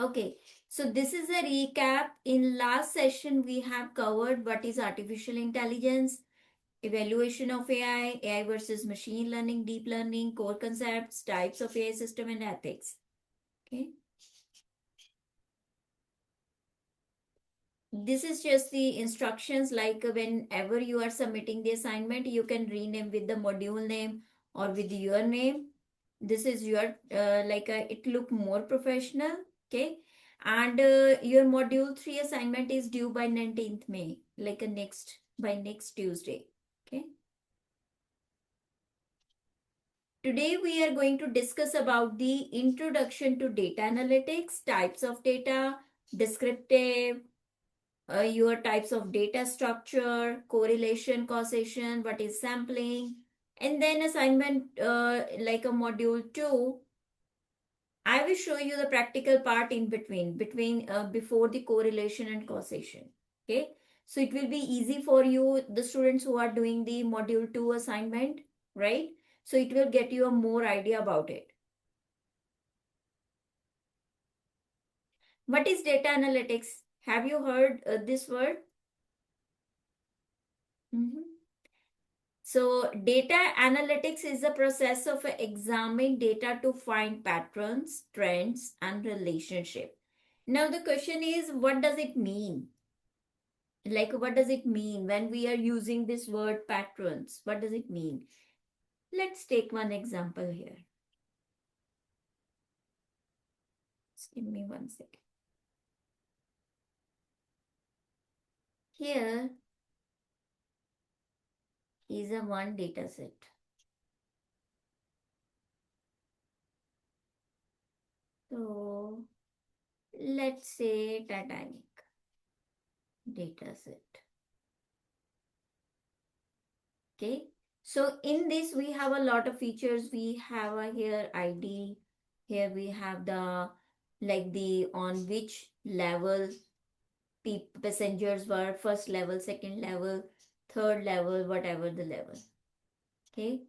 Okay, so this is a recap. In last session, we have covered what is artificial intelligence, evaluation of AI versus machine learning, deep learning, core concepts, types of AI system, and ethics. Okay. This is just the instructions, like whenever you are submitting the assignment, you can rename with the module name or with your name. This is your it look more professional. Okay. And your module 3 assignment is due by 19th May, like a next Tuesday. Okay. Today we are going to discuss about the introduction to data analytics, types of data, descriptive, your types of data structure, correlation, causation, what is sampling, and then assignment like a module 2. I will show you the practical part in between before the correlation and causation. Okay, so it will be easy for you, the students who are doing the module 2 assignment, right? So it will get you a more idea about it. What is data analytics? Have you heard this word? So data analytics is the process of examining data to find patterns, trends, and relationship. Now the question is, what does it mean? Like, what does it mean when we are using this word patterns? What does it mean? Let's take one example here. Just give me 1 second. Here is a one data set. So let's say Titanic data set. Okay. So in this, we have a lot of features. We have a here ID. Here we have the, like the on which level passengers were, first level, second level, third level, whatever the level. Okay.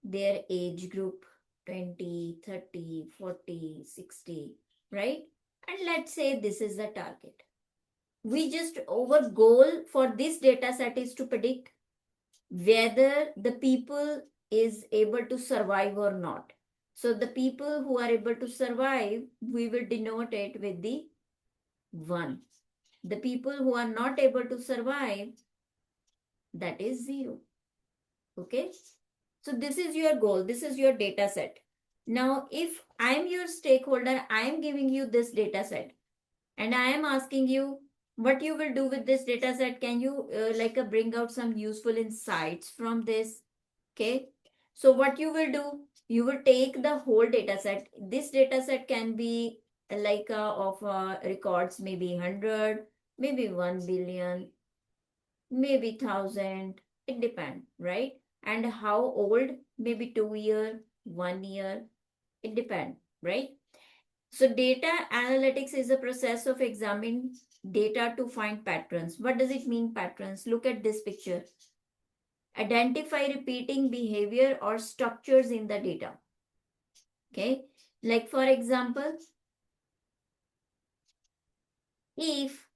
Their age group, 20, 30, 40, 60, right? And let's say this is the target. We just, our goal for this data set is to predict whether the people is able to survive or not. So the people who are able to survive, we will denote it with the 1. The people who are not able to survive, that is 0. Okay. So this is your goal. This is your data set. Now, if I am your stakeholder, I am giving you this data set and I am asking you what you will do with this data set. Can you bring out some useful insights from this? Okay. So what you will do, you will take the whole data set. This data set can be of records, maybe 100, maybe 1 billion, maybe 1,000. It depends, right? And how old, maybe 2 year, 1 year. It depends, right? So data analytics is a process of examining data to find patterns. What does it mean, patterns? Look at this picture. Identify repeating behavior or structures in the data. Okay. Like for example, if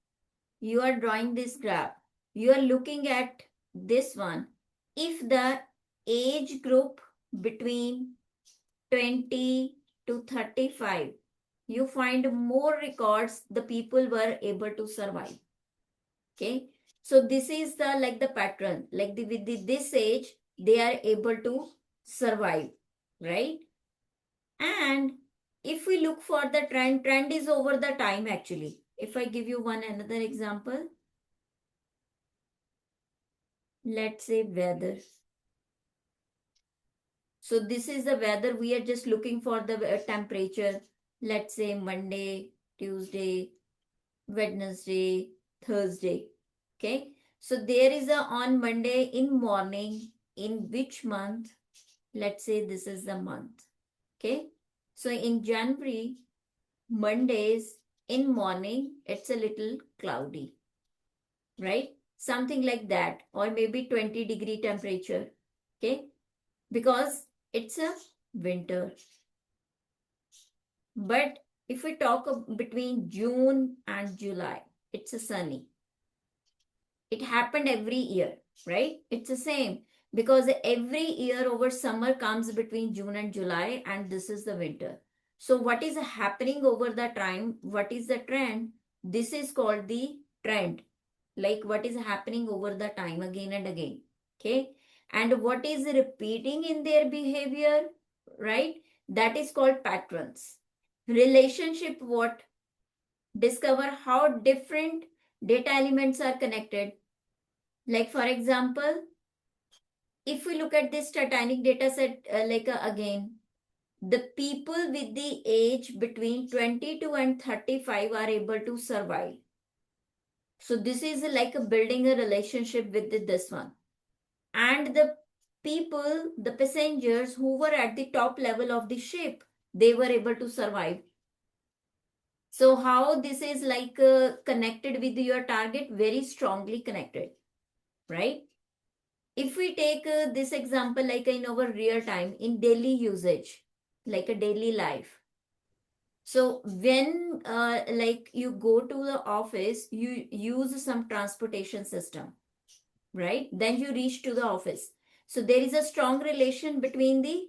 you are drawing this graph, you are looking at this one. If the age group between 20 to 35, you find more records, the people were able to survive. Okay. So this is the pattern, this age, they are able to survive, right? And if we look for the trend is over the time actually. If I give you another example, let's say weather. So this is the weather. We are just looking for the temperature. Let's say Monday, Tuesday, Wednesday, Thursday. Okay. So there is a on Monday in morning, in which month? Let's say this is the month. Okay. So in January, Mondays in morning, it's a little cloudy, right? Something like that, or maybe 20-degree temperature. Okay. Because it's a winter. But If we talk between June and July, it's a sunny. It happened every year, right? It's the same because every year over summer comes between June and July, and this is the winter. So, what is happening over the time? What is the trend? This is called the trend, like what is happening over the time again and again. Okay, and what is repeating in their behavior, right? That is called patterns. Relationship, what? Discover how different data elements are connected. Like, for example, if we look at this Titanic data set, again, the people with the age between 22 and 35 are able to survive. So, this is like building a relationship with this one. And the people, the passengers who were at the top level of the ship, they were able to survive. So, how this is like connected with your target? Very strongly connected, right? If we take this example like in our real time in daily usage, like a daily life. So when like you go to the office, you use some transportation system, right? Then you reach to the office. So there is a strong relation between the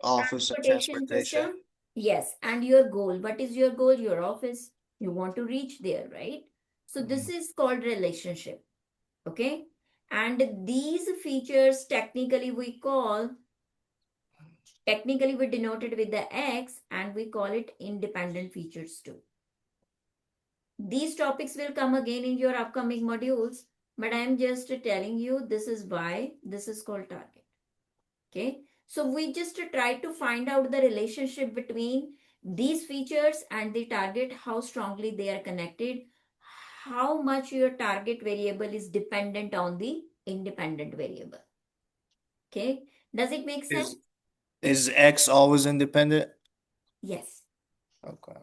Office and transportation transportation. system, yes, and your goal. What is your goal? Your office. You want to reach there, right? So this Mhm. is called relationship. Okay, and these features technically we denote it with the X, and we call it independent features too. These topics will come again in your upcoming modules, but I am just telling you this is why this is called target. Okay, so we just try to find out the relationship between these features and the target, how strongly they are connected, how much your target variable is dependent on the independent variable. Okay, does it make sense? Is X always independent? Yes. Okay.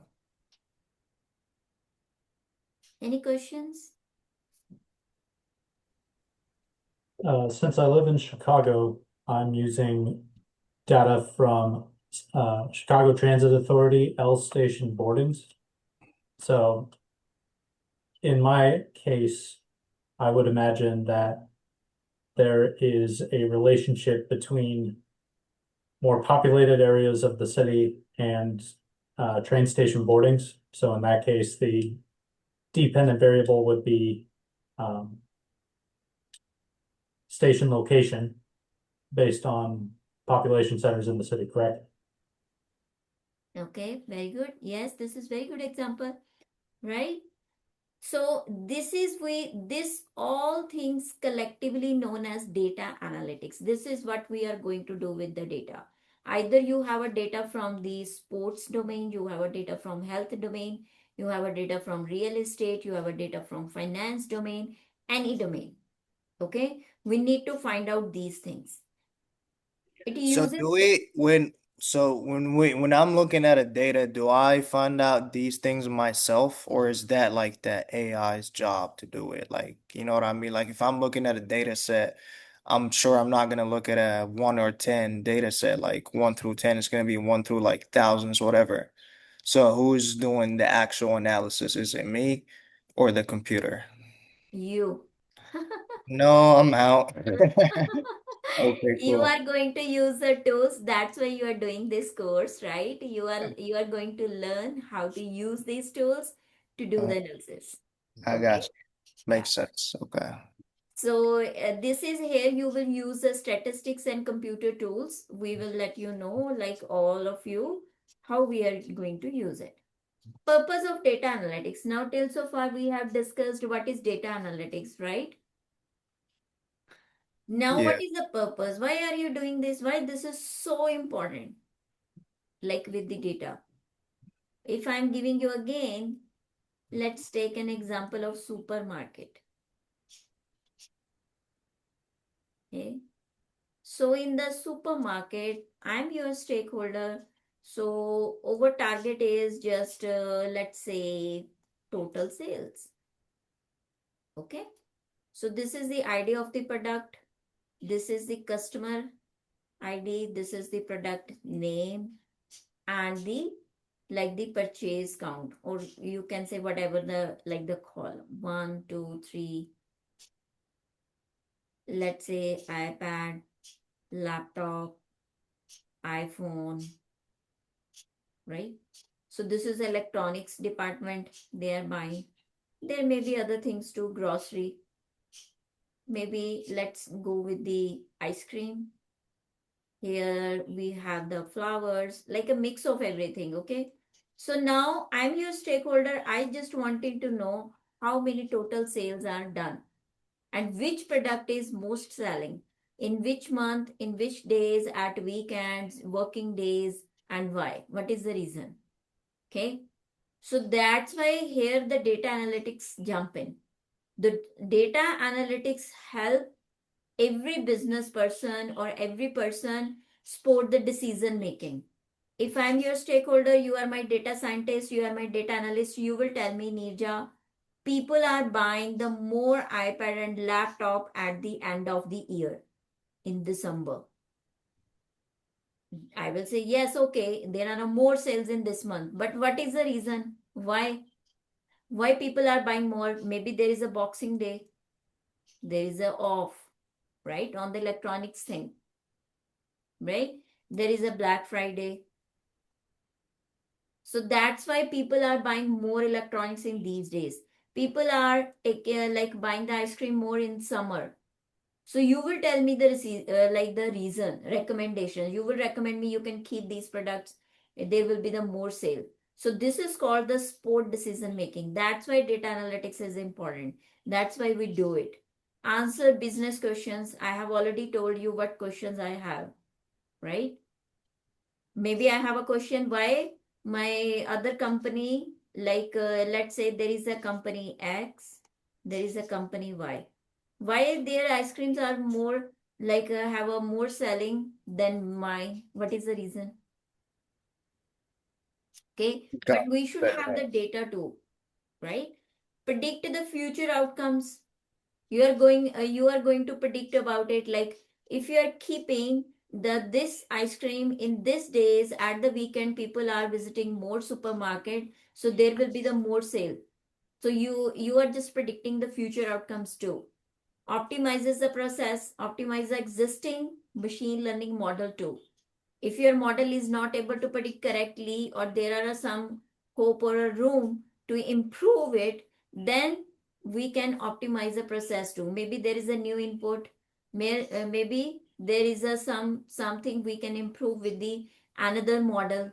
Any questions? Since I live in Chicago, I'm using data from Chicago Transit Authority L station boardings. So in my case, I would imagine that there is a relationship between more populated areas of the city and train station boardings. So in that case, the dependent variable would be um, station location based on population centers in the city, correct? Okay, very good. Yes, this is very good example, right? So this all things collectively known as data analytics. This is what we are going to do with the data. Either you have a data from the sports domain, you have a data from health domain, you have a data from real estate, you have a data from finance domain, any domain. Okay, we need to find out these things. It So uses do we when I'm looking at a data, do I find out these things myself, or is that like the AI's job to do it? Like, you know what I mean? Like if I'm looking at a data set, I'm sure I'm not gonna look at a 1 or 10 data set, like 1 through 10. It's gonna be 1 through like thousands, whatever. So who's doing the actual analysis? Is it me or the computer? you. No, I'm out. Okay, You cool. are going to use the tools. That's why you are doing this course, right? You are going to learn how to use these tools to do Uh, the analysis. I got Okay. you. Yeah. Makes sense. Okay. So this is here you will use the statistics and computer tools. We will let you know, like all of you, how we are going to use it. Purpose of data analytics. Now, till so far we have discussed what is data analytics, right? Now, Yeah. what is the purpose? Why are you doing this? Why this is so important? Like with the data. If I'm giving you again, let's take an example of supermarket. Okay. So in the supermarket, I'm your stakeholder. So our target is just let's say total sales. Okay. So this is the idea of the product. This is the customer ID. This is the product name and the like the purchase count, or you can say whatever the like the column 1 2 3, let's say iPad, laptop, iPhone, right? So this is electronics department, they are buying. There may be other things too, grocery. Maybe let's go with the ice cream. Here we have the flowers, like a mix of everything, okay? So now I'm your stakeholder. I just wanted to know how many total sales are done and which product is most selling, in which month, in which days, at weekends, working days, and why. What is the reason? Okay. So that's why here the data analytics jump in. The data analytics help every business person or every person support the decision making. If I'm your stakeholder, you are my data scientist, you are my data analyst, you will tell me, Neerja, people are buying the more iPad and laptop at the end of the year in December. I will say, yes, okay, there are no more sales in this month. But what is the reason? Why? Why people are buying more? Maybe there is a Boxing Day, there is a off, right? On the electronics thing, right? There is a Black Friday. So that's why people are buying more electronics in these days. People are like buying the ice cream more in summer. So you will tell me the like the reason, recommendation. You will recommend me you can keep these products. There will be the more sale. So this is called the sport decision making. That's why data analytics is important. That's why we do it. Answer business questions. I have already told you what questions I have, right? Maybe I have a question why my other company, like let's say there is a company X, there is a company Y. Why their ice creams are more like have a more selling than mine? What is the reason? Okay, but Got we should it. have the data too, right? Predict the future outcomes. You are going to predict about it, like if you are keeping this ice cream in this days at the weekend, people are visiting more supermarket, so there will be the more sale. So you are just predicting the future outcomes too. Optimizes the process, optimize the existing machine learning model too. If your model is not able to predict correctly, or there are some hope or a room to improve it, then we can optimize the process too. Maybe there is a new input, maybe there is a something we can improve with the another model.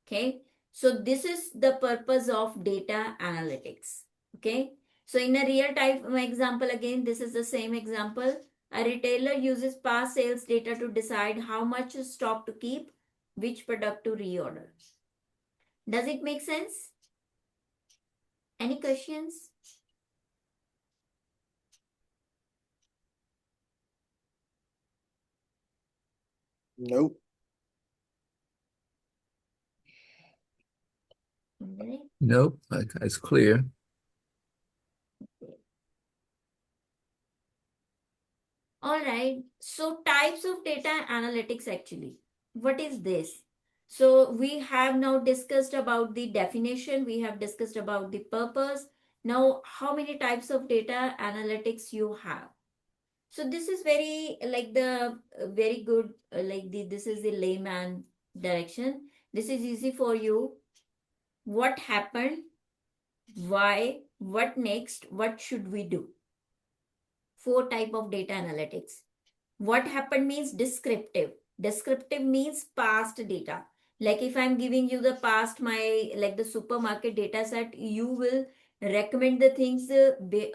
Okay, so this is the purpose of data analytics. Okay, so in a real time example, again this is the same example. A retailer uses past sales data to decide how much stock to keep, which product to reorder. Does it make sense? Any questions? Nope. Okay. Nope, it's clear. All right. So types of data analytics actually. What is this? So we have now discussed about the definition. We have discussed about the purpose. Now, how many types of data analytics you have? So this is very like the very good like this is the layman direction. This is easy for you. What happened? Why? What next? What should we do? 4 type of data analytics. What happened means descriptive. Descriptive means past data. Like if I'm giving you the past, my like the supermarket data set, you will recommend the things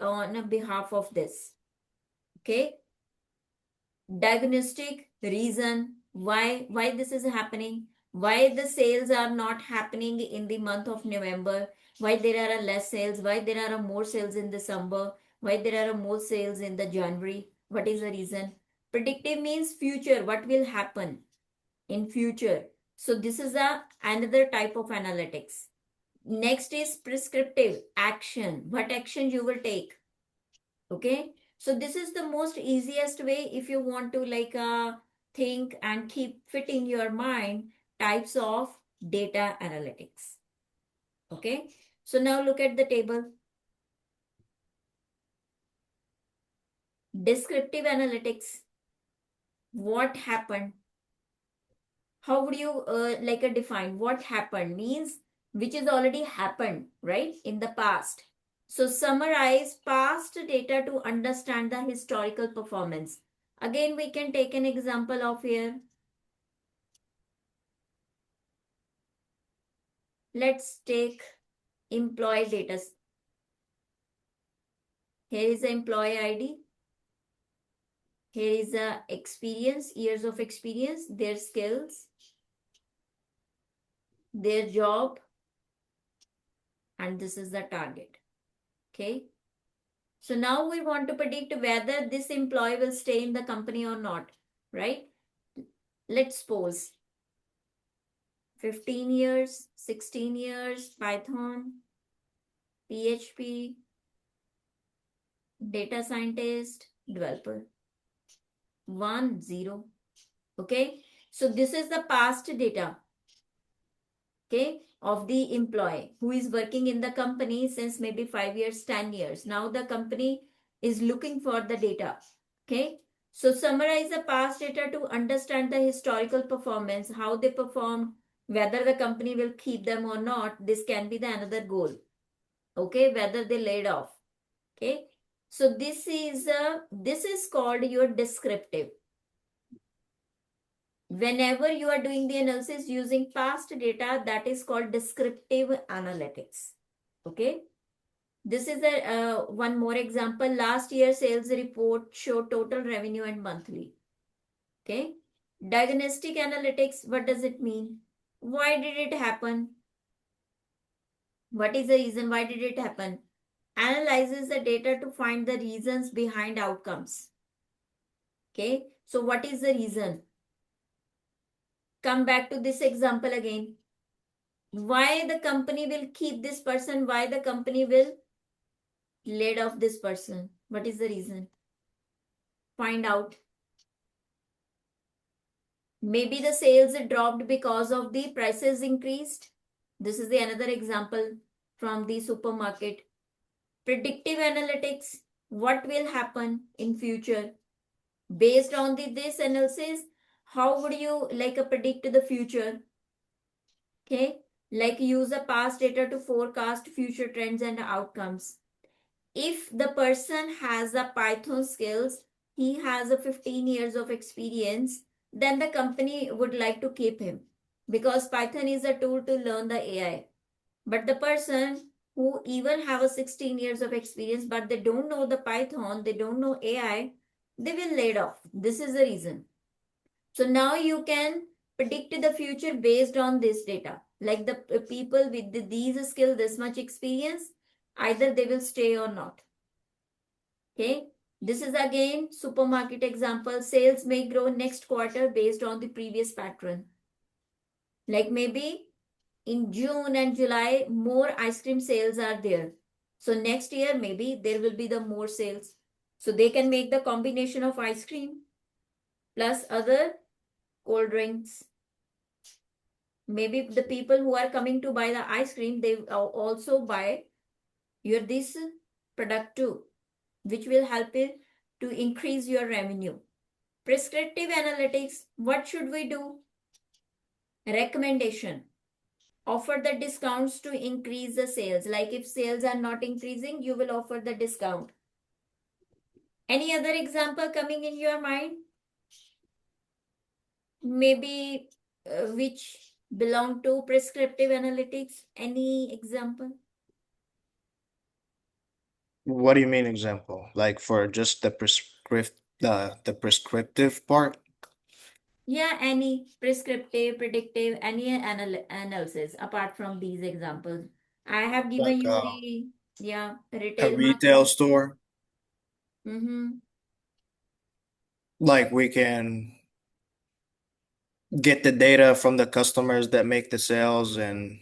on behalf of this. Okay. Diagnostic reason why this is happening, why the sales are not happening in the month of November, why there are less sales, why there are more sales in December, why there are more sales in the January, what is the reason. Predictive means future, what will happen in future. So this is a another type of analytics. Next is prescriptive action, what action you will take. Okay, so this is the most easiest way if you want to like think and keep fit in your mind types of data analytics. Okay, so now look at the table. Descriptive analytics. What happened? How would you define what happened? Means which is already happened, right, in the past. So summarize past data to understand the historical performance. Again, we can take an example of here. Let's take employee data. Here is the employee ID. Here is the experience, years of experience, their skills, their job, and this is the target. Okay. So now we want to predict whether this employee will stay in the company or not, right? Let's suppose 15 years, 16 years, Python, PHP, data scientist, developer. 1, 0. Okay. So this is the past data, okay, of the employee who is working in the company since maybe 5 years, 10 years. Now the company is looking for the data. Okay. So summarize the past data to understand the historical performance, how they performed, whether the company will keep them or not. This can be the another goal. Okay. Whether they laid off. Okay. So this is called your descriptive. Whenever you are doing the analysis using past data, that is called descriptive analytics. Okay. This is one more example. Last year sales report showed total revenue and monthly. Okay. Diagnostic analytics, what does it mean? Why did it happen? What is the reason? Why did it happen? Analyzes the data to find the reasons behind outcomes. Okay. So what is the reason? Come back to this example again. Why the company will keep this person? Why the company will laid off this person? What is the reason? Find out. Maybe the sales dropped because of the prices increased. This is the another example from the supermarket. Predictive analytics. What will happen in future? Based on this analysis, how would you predict the future? Okay. Like use the past data to forecast future trends and outcomes. If the person has the Python skills, he has a 15 years of experience, then the company would like to keep him because Python is a tool to learn the AI. But the person who even have a 16 years of experience, but they don't know the Python, they don't know AI, they will laid off. This is the reason. So now you can predict the future based on this data. Like the people with these skills, this much experience, either they will stay or not. Okay. This is again supermarket example. Sales may grow next quarter based on the previous pattern. Like maybe in June and July, more ice cream sales are there. So next year, maybe there will be the more sales. So they can make the combination of ice cream plus other cold drinks. Maybe the people who are coming to buy the ice cream, they also buy your this product too, which will help it to increase your revenue. Prescriptive analytics, what should we do? Recommendation. Offer the discounts to increase the sales. Like if sales are not increasing, you will offer the discount. Any other example coming in your mind? Maybe which belong to prescriptive analytics? Any example? What do you mean example? Like for just the prescriptive part? Yeah, any prescriptive, predictive, any analysis apart from these examples. I have given Like you the, yeah, a retail retail market. store? Mm-hmm. Like we can get the data from the customers that make the sales and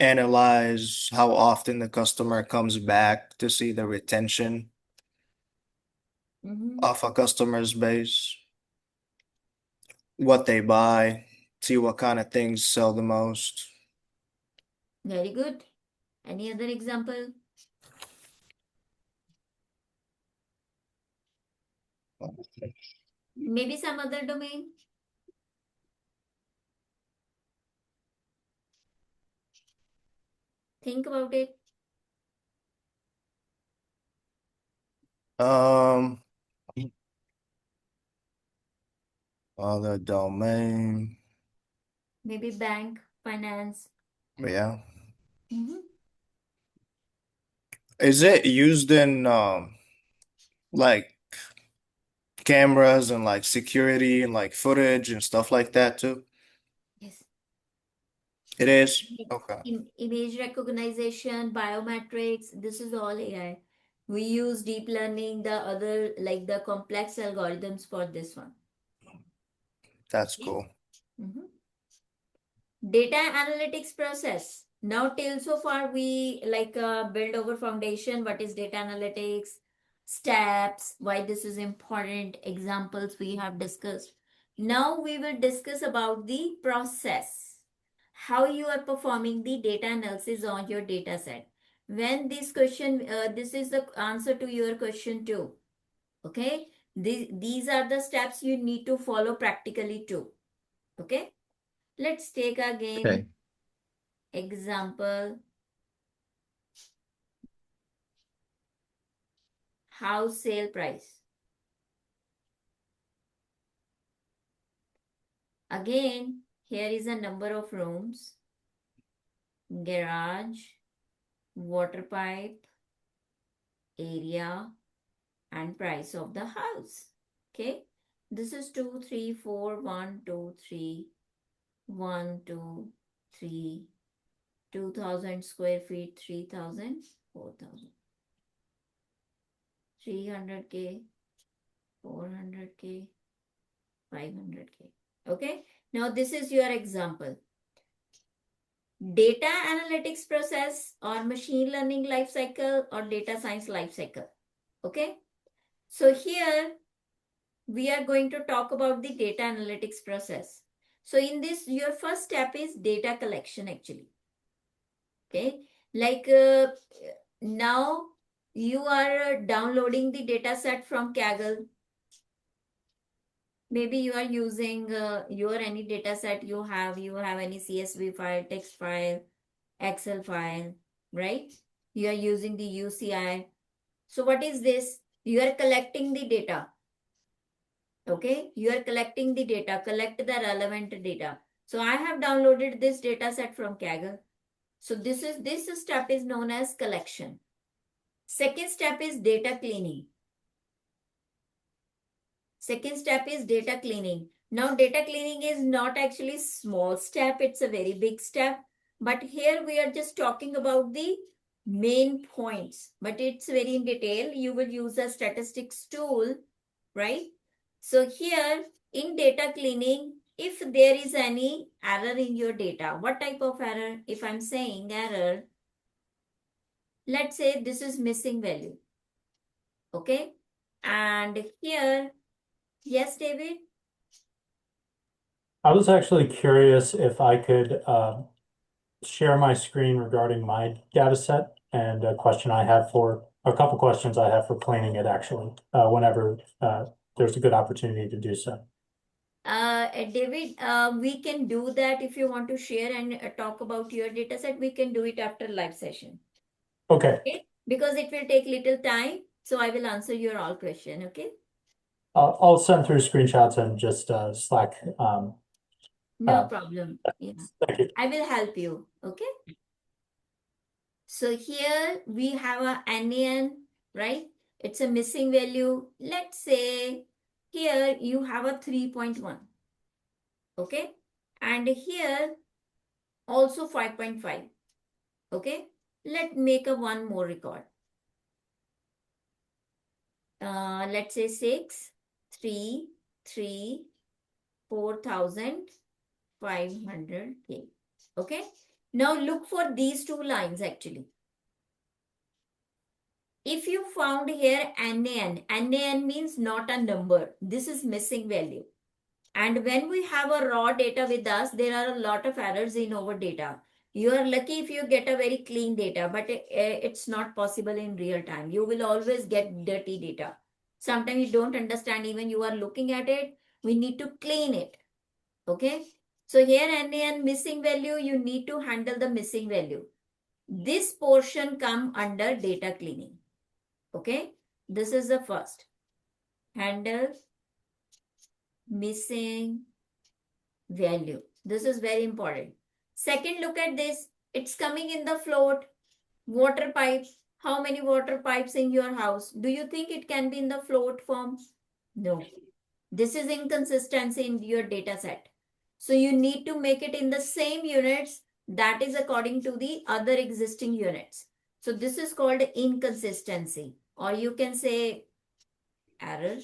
analyze how often the customer comes back to see the retention Mm-hmm. of a customer's base, what they buy. see what kind of things sell the most. Very good. Any other example? Maybe some other domain? Think about it. Other domain. Maybe bank, finance. Yeah. Mm-hmm. Is it used in like cameras and like security and like footage and stuff like that too? Yes. It is? Okay. Image recognition, biometrics, this is all AI. We use deep learning, the other, like the complex algorithms for this one. That's Okay. cool. Mm-hmm. Data analytics process. Now till so far we build our foundation. What is data analytics? Steps, why this is important, examples we have discussed. Now we will discuss about the process. How you are performing the data analysis on your data set. When this question, this is the answer to your question too. Okay. These are the steps you need to follow practically too. Okay. Let's take again Okay. example. House sale price. Again, here is a number of rooms, garage, water pipe, area, and price of the house. Okay. This is 2, 3, 4, 1, 2, 3, 1, 2, 3, 2000 square feet, 3000, 4000, 300K, 400K, 500K. Okay. Now this is your example. Data analytics process or machine learning life cycle or data science life cycle. Okay. So here we are going to talk about the data analytics process. So in this, your first step is data collection actually. Okay. Now you are downloading the data set from Kaggle. Maybe you are using your any data set you have any CSV file, text file, Excel file, right? You are using the UCI. So what is this? You are collecting the data. Okay, you are collecting the data, collect the relevant data. So I have downloaded this data set from Kaggle. So this step is known as collection. Second step is data cleaning. Second step is data cleaning. Now data cleaning is not actually small step, it's a very big step. But here we are just talking about the main points, but it's very in detail. You will use a statistics tool, right? So here in data cleaning, if there is any error in your data, what type of error? If I'm saying error, let's say this is missing value. Okay. And here, yes, David? I was actually curious if I could share my screen regarding my data set and a couple questions I have for cleaning it actually, whenever there's a good opportunity to do so. David, we can do that if you want to share and talk about your data set. We can do it after live session. Okay. Okay. Because it will take little time. So I will answer your all question. Okay. I'll send through screenshots and just Slack. No problem. Yeah. Thank you. I will help you. Okay. So here we have a NaN, right? It's a missing value. Let's say here you have a 3.1. Okay. And here also 5.5. Okay. Let's make a one more record. Let's say 6, 3, 3, 4,500K. Okay. Now look for these two lines actually. If you found here NaN, NaN means not a number. This is missing value. And when we have a raw data with us, there are a lot of errors in our data. You are lucky if you get a very clean data, but it's not possible in real time. You will always get dirty data. Sometimes you don't understand, even you are looking at it. We need to clean it. Okay. So here NaN missing value, you need to handle the missing value. This portion come under data cleaning. Okay. This is the first. Handle missing value. This is very important. Second, look at this. It's coming in the float. Water pipes. How many water pipes in your house? Do you think it can be in the float form? No. This is inconsistency in your data set. So you need to make it in the same units that is according to the other existing units. So this is called inconsistency, or you can say error.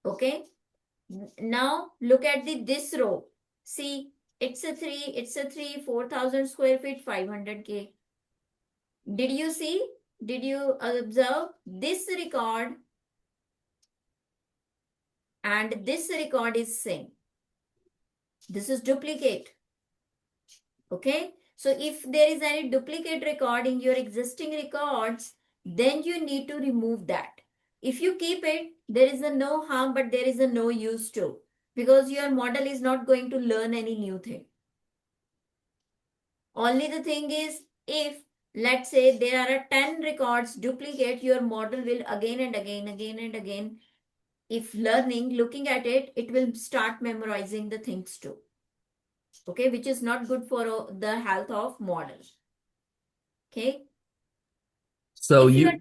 Okay. Now look at this row. See, it's a 3, 4,000 square feet, 500K. Did you see? Did you observe this record and this record is same? This is duplicate. Okay. So if there is any duplicate record in your existing records, then you need to remove that. If you keep it, there is a no harm, but there is a no use too, because your model is not going to learn any new thing. Only the thing is, if let's say there are 10 records duplicate, your model will again and again, if learning, looking at it, it will start memorizing the things too. Okay, which is not good for the health of model. Okay. So If you are you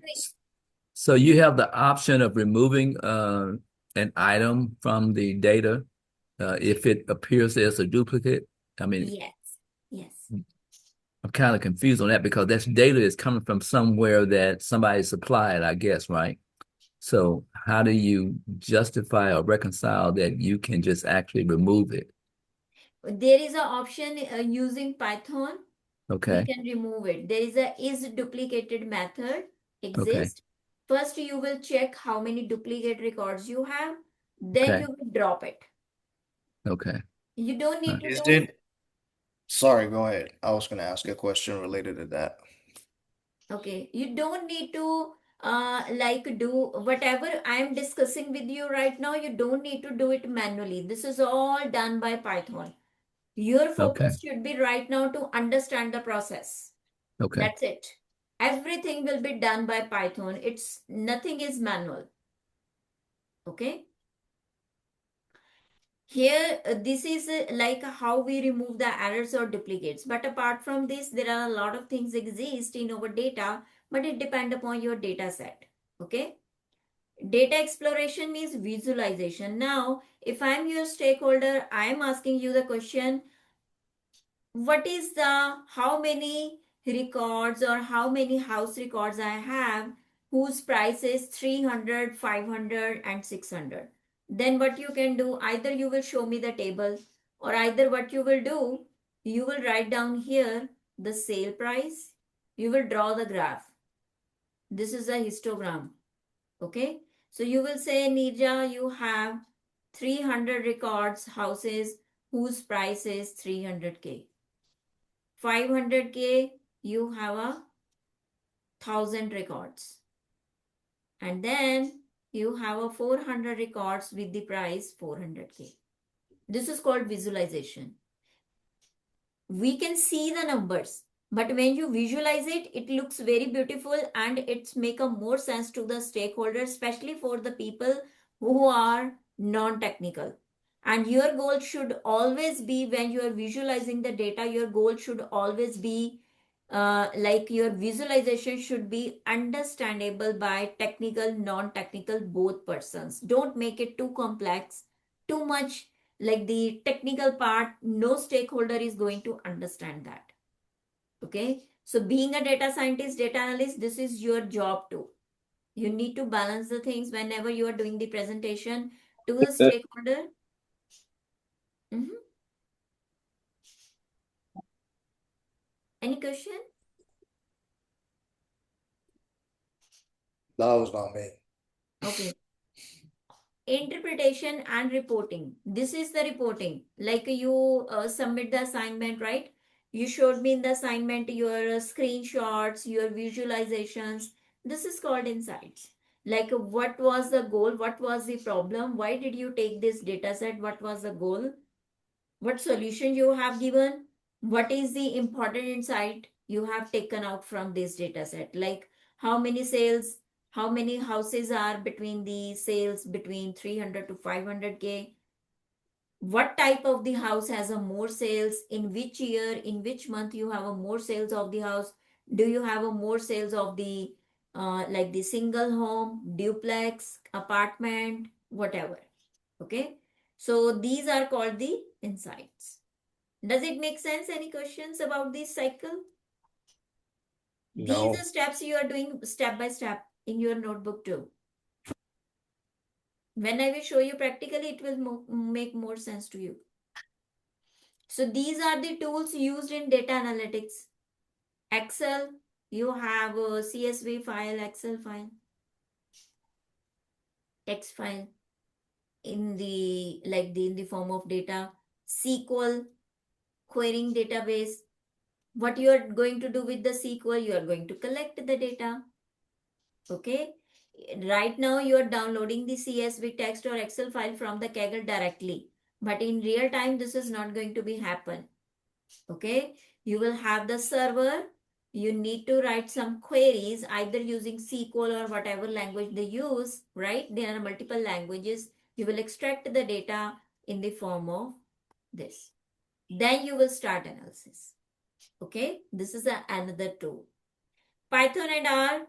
so you have the option of removing an item from the data if it appears as a duplicate. I mean, yes, yes. I'm kind of confused on that because that data is coming from somewhere that somebody supplied, I guess, right? So how do you justify or reconcile that you can just actually remove it? There is an option using Python. We Okay. can remove it. There is a is duplicated method Okay. exist. First, you will check how many duplicate records you have. Then Okay. you will drop it. Okay. You don't need to Is do. it? Sorry, go ahead. I was going to ask a question related to that. Okay, you don't need to like do whatever I am discussing with you right now. You don't need to do it manually. This is all done by Python. Your Okay. focus should be right now to understand the process. Okay. That's it. Everything will be done by Python. It's nothing is manual. Okay. Here, this is like how we remove the errors or duplicates. But apart from this, there are a lot of things exist in our data, but it depends upon your data set. Okay. Data exploration means visualization. Now, if I'm your stakeholder, I am asking you the question, what is the, how many records or how many house records I have whose price is 300, 500 and 600. Then what you can do, either you will show me the table, or either what you will do, you will write down here the sale price. You will draw the graph. This is a histogram. Okay. So you will say, Neerja, you have 300 records, houses whose price is 300K. 500K, you have 1,000 records. And then you have 400 records with the price 400K. This is called visualization. We can see the numbers, but when you visualize it, it looks very beautiful and it's make a more sense to the stakeholders, especially for the people who are non-technical. And your goal should always be, when you are visualizing the data, your goal should always be like your visualization should be understandable by technical, non-technical, both persons. Don't make it too complex, too much like the technical part. No stakeholder is going to understand that. Okay. So being a data scientist, data analyst, this is your job too. You need to balance the things whenever you are doing the presentation to the stakeholder. Mhm. Any question? That was not me. Okay. interpretation and reporting. This is the reporting. Like you submit the assignment, right? You showed me in the assignment your screenshots, your visualizations. This is called insights. Like what was the goal? What was the problem? Why did you take this data set? What was the goal? What solution you have given? What is the important insight you have taken out from this data set? Like how many sales, how many houses are between the sales between 300 to 500K? What type of the house has a more sales? In which year, in which month you have a more sales of the house? Do you have a more sales of the like the single home, duplex, apartment, whatever? Okay, so these are called the insights. Does it make sense? Any questions about this cycle? These No. are steps you are doing step by step in your notebook too. When I will show you practically, it will make more sense to you. So these are the tools used in data analytics. Excel, you have a CSV file, Excel file, text file in the in the form of data, SQL, querying database. What you are going to do with the SQL, you are going to collect the data. Okay. Right now you are downloading the CSV text or Excel file from the Kaggle directly. But in real time, this is not going to be happen. Okay. You will have the server. You need to write some queries either using SQL or whatever language they use, right? There are multiple languages. You will extract the data in the form of this. Then you will start analysis. Okay. This is another tool. Python and R,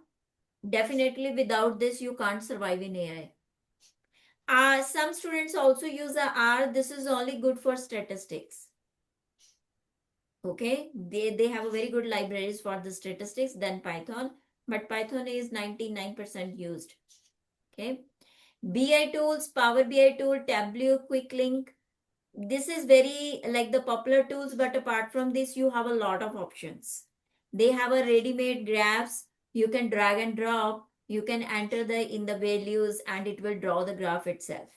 definitely without this you can't survive in AI. Some students also use the R. This is only good for statistics. Okay, they have a very good libraries for the statistics than Python, but Python is 99% used. Okay, BI tools, Power BI tool, Tableau, Quick Link. This is very like the popular tools, but apart from this, you have a lot of options. They have a ready-made graphs. You can drag and drop. You can enter in the values and it will draw the graph itself.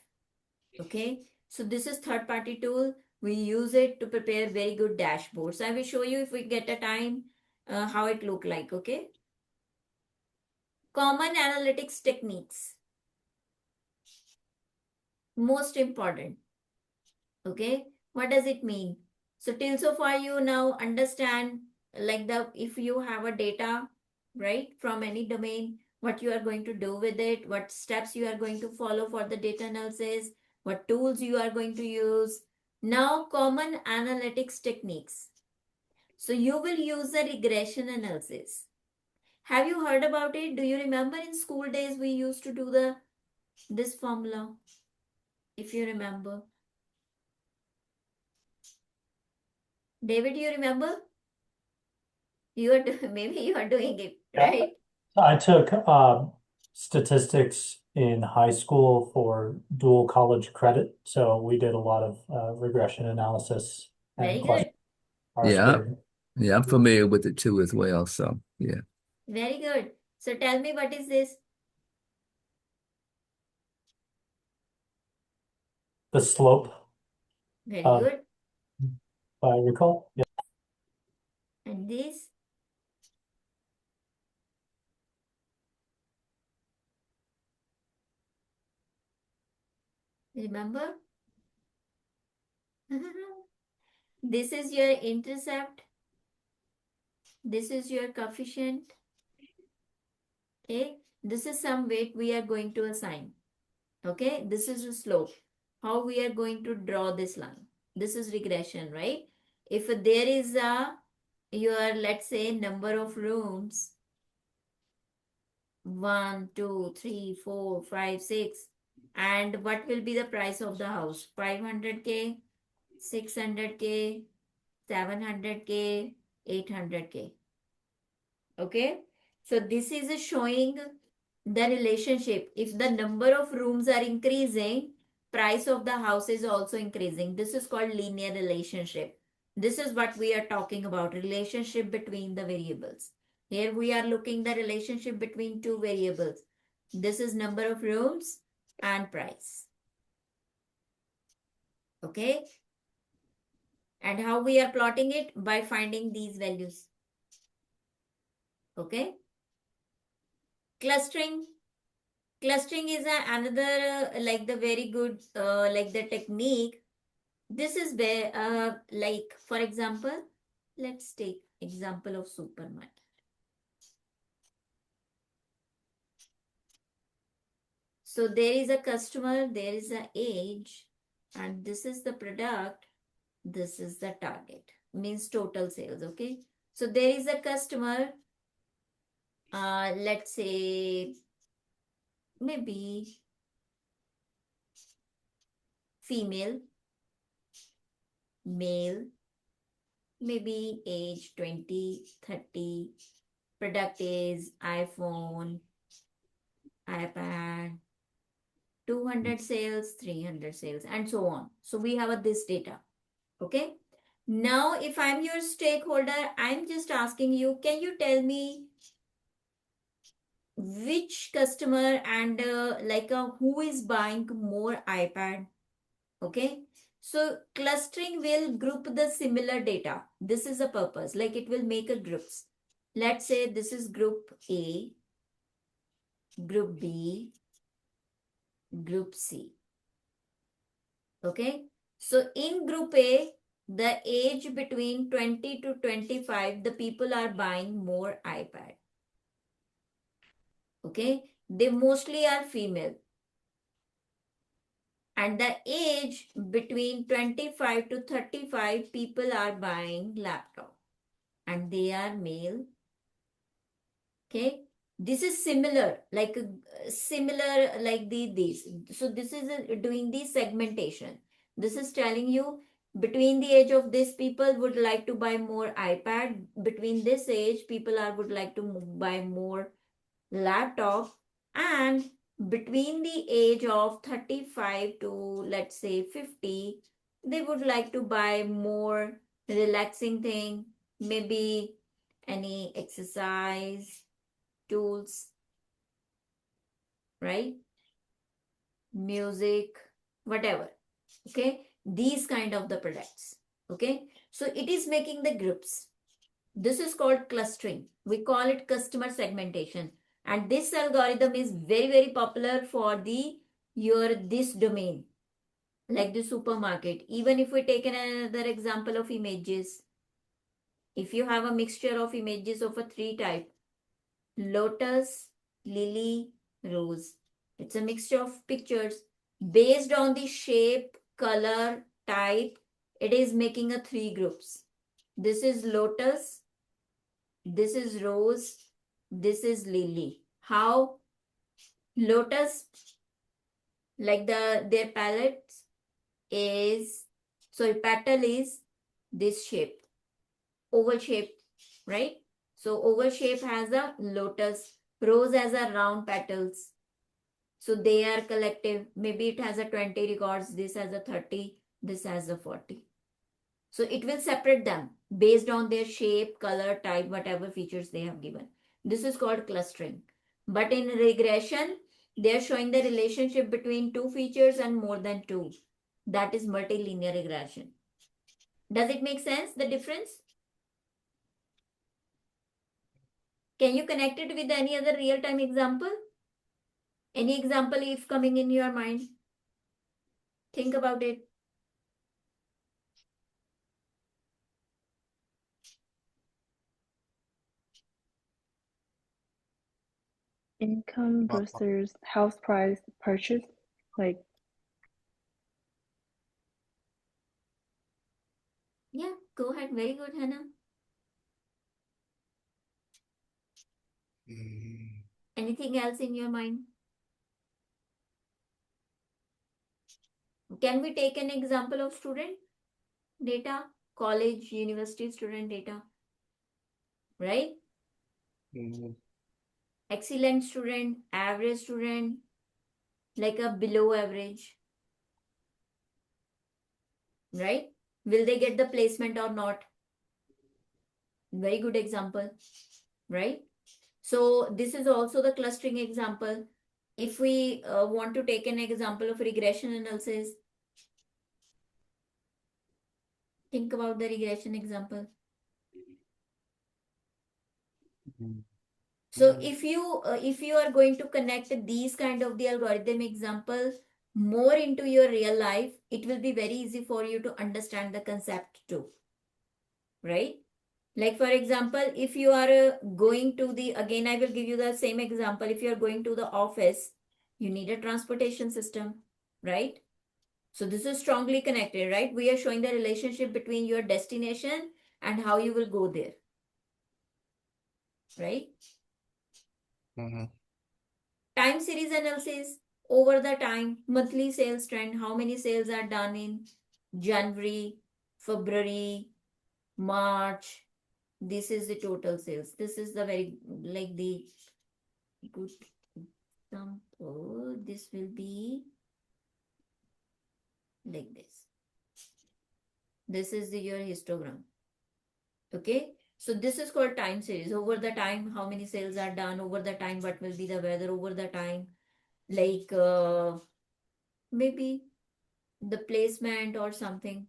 Okay, so this is third-party tool. We use it to prepare very good dashboards. I will show you if we get a time how it look like. Okay, common analytics techniques, most important. Okay, what does it mean? So till so far you now understand like if you have a data, right, from any domain, what you are going to do with it, what steps you are going to follow for the data analysis, what tools you are going to use. Now common analytics techniques. So you will use the regression analysis. Have you heard about it? Do you remember in school days we used to do this formula? If you remember. David, you remember? You are maybe you are doing it, Yeah. right? I took statistics in high school for dual college credit, so we did a lot of regression analysis Very and good. R Yeah, squared. yeah, I'm familiar with it too as well. So yeah. Very good. So tell me, what is this? The slope, Very of, good. if I recall. Yeah. And this? Remember? This is your intercept. This is your coefficient. Okay. This is some weight we are going to assign. Okay. This is a slope. How we are going to draw this line. This is regression, right? If there is your, let's say, number of rooms, 1, 2, 3, 4, 5, 6, and what will be the price of the house? 500K, 600K, 700K, 800K. Okay, so this is showing the relationship. If the number of rooms are increasing, price of the house is also increasing. This is called linear relationship. This is what we are talking about, relationship between the variables. Here we are looking the relationship between two variables. This is number of rooms and price. Okay. And how we are plotting it? By finding these values. Okay. Clustering. Clustering is another like the very good like the technique. This is where like for example, let's take example of supermarket. So there is a customer, there is a age, and this is the product, this is the target, means total sales. Okay. So there is a customer, let's say maybe female, male, maybe age 20, 30, product is iPhone, iPad, 200 sales, 300 sales, and so on. So we have this data. Okay. Now, if I'm your stakeholder, I'm just asking you, can you tell me which customer and who is buying more iPad? Okay. So clustering will group the similar data. This is a purpose, like it will make a groups. Let's say this is group A, group B, group C. Okay. So in group A, the age between 20 to 25, the people are buying more iPad. Okay. They mostly are female. And the age between 25 to 35, people are buying laptop. And they are male. Okay. This is similar, like similar like these. So this is doing the segmentation. This is telling you between the age of this people would like to buy more iPad. Between this age, people would like to buy more laptop. And between the age of 35 to let's say 50, they would like to buy more relaxing thing, maybe any exercise tools, right? Music, whatever. Okay. These kind of the products. Okay. So it is making the groups. This is called clustering. We call it customer segmentation. And this algorithm is very, very popular for this domain, like the supermarket. Even if we take another example of images, if you have a mixture of images of a three type, lotus, lily, rose. It's a mixture of pictures based on the shape, color, type. It is making a three groups. This is lotus, this is rose, this is lily. How? Lotus, like their palette is, sorry, petal is this shape, oval shape, right? So oval shape has a lotus, rose has a round petals. So they are collective. Maybe it has a 20 records, this has a 30, this has a 40. So it will separate them based on their shape, color, type, whatever features they have given. This is called clustering. But in regression, they are showing the relationship between two features and more than two. That is multilinear regression. Does it make sense, the difference? Can you connect it with any other real-time example? Any example if coming in your mind? Think about it. Income versus house price purchase, like Yeah, go ahead. Very good, Hannah. Anything else in your mind? Can we take an example of student data? College, university student data, right? Excellent student, average student, like a below average, right? Will they get the placement or not? Very good example, right? So this is also the clustering example. If we want to take an example of regression analysis, Think about the regression example. So if you are going to connect these kind of the algorithm example more into your real life, it will be very easy for you to understand the concept too, right? Like for example, if you are going to the, again I will give you the same example, if you are going to the office, you need a transportation system, right? So this is strongly connected, right? We are showing the relationship between your destination and how you will go there, right? Mm-hmm. Time series analysis, over the time, monthly sales trend, how many sales are done in January, February, March. This is the total sales. This is the very, like the good example. This will be like this. This is your histogram. Okay. So this is called time series. Over the time, how many sales are done? Over the time, what will be the weather? Over the time, like maybe the placement or something.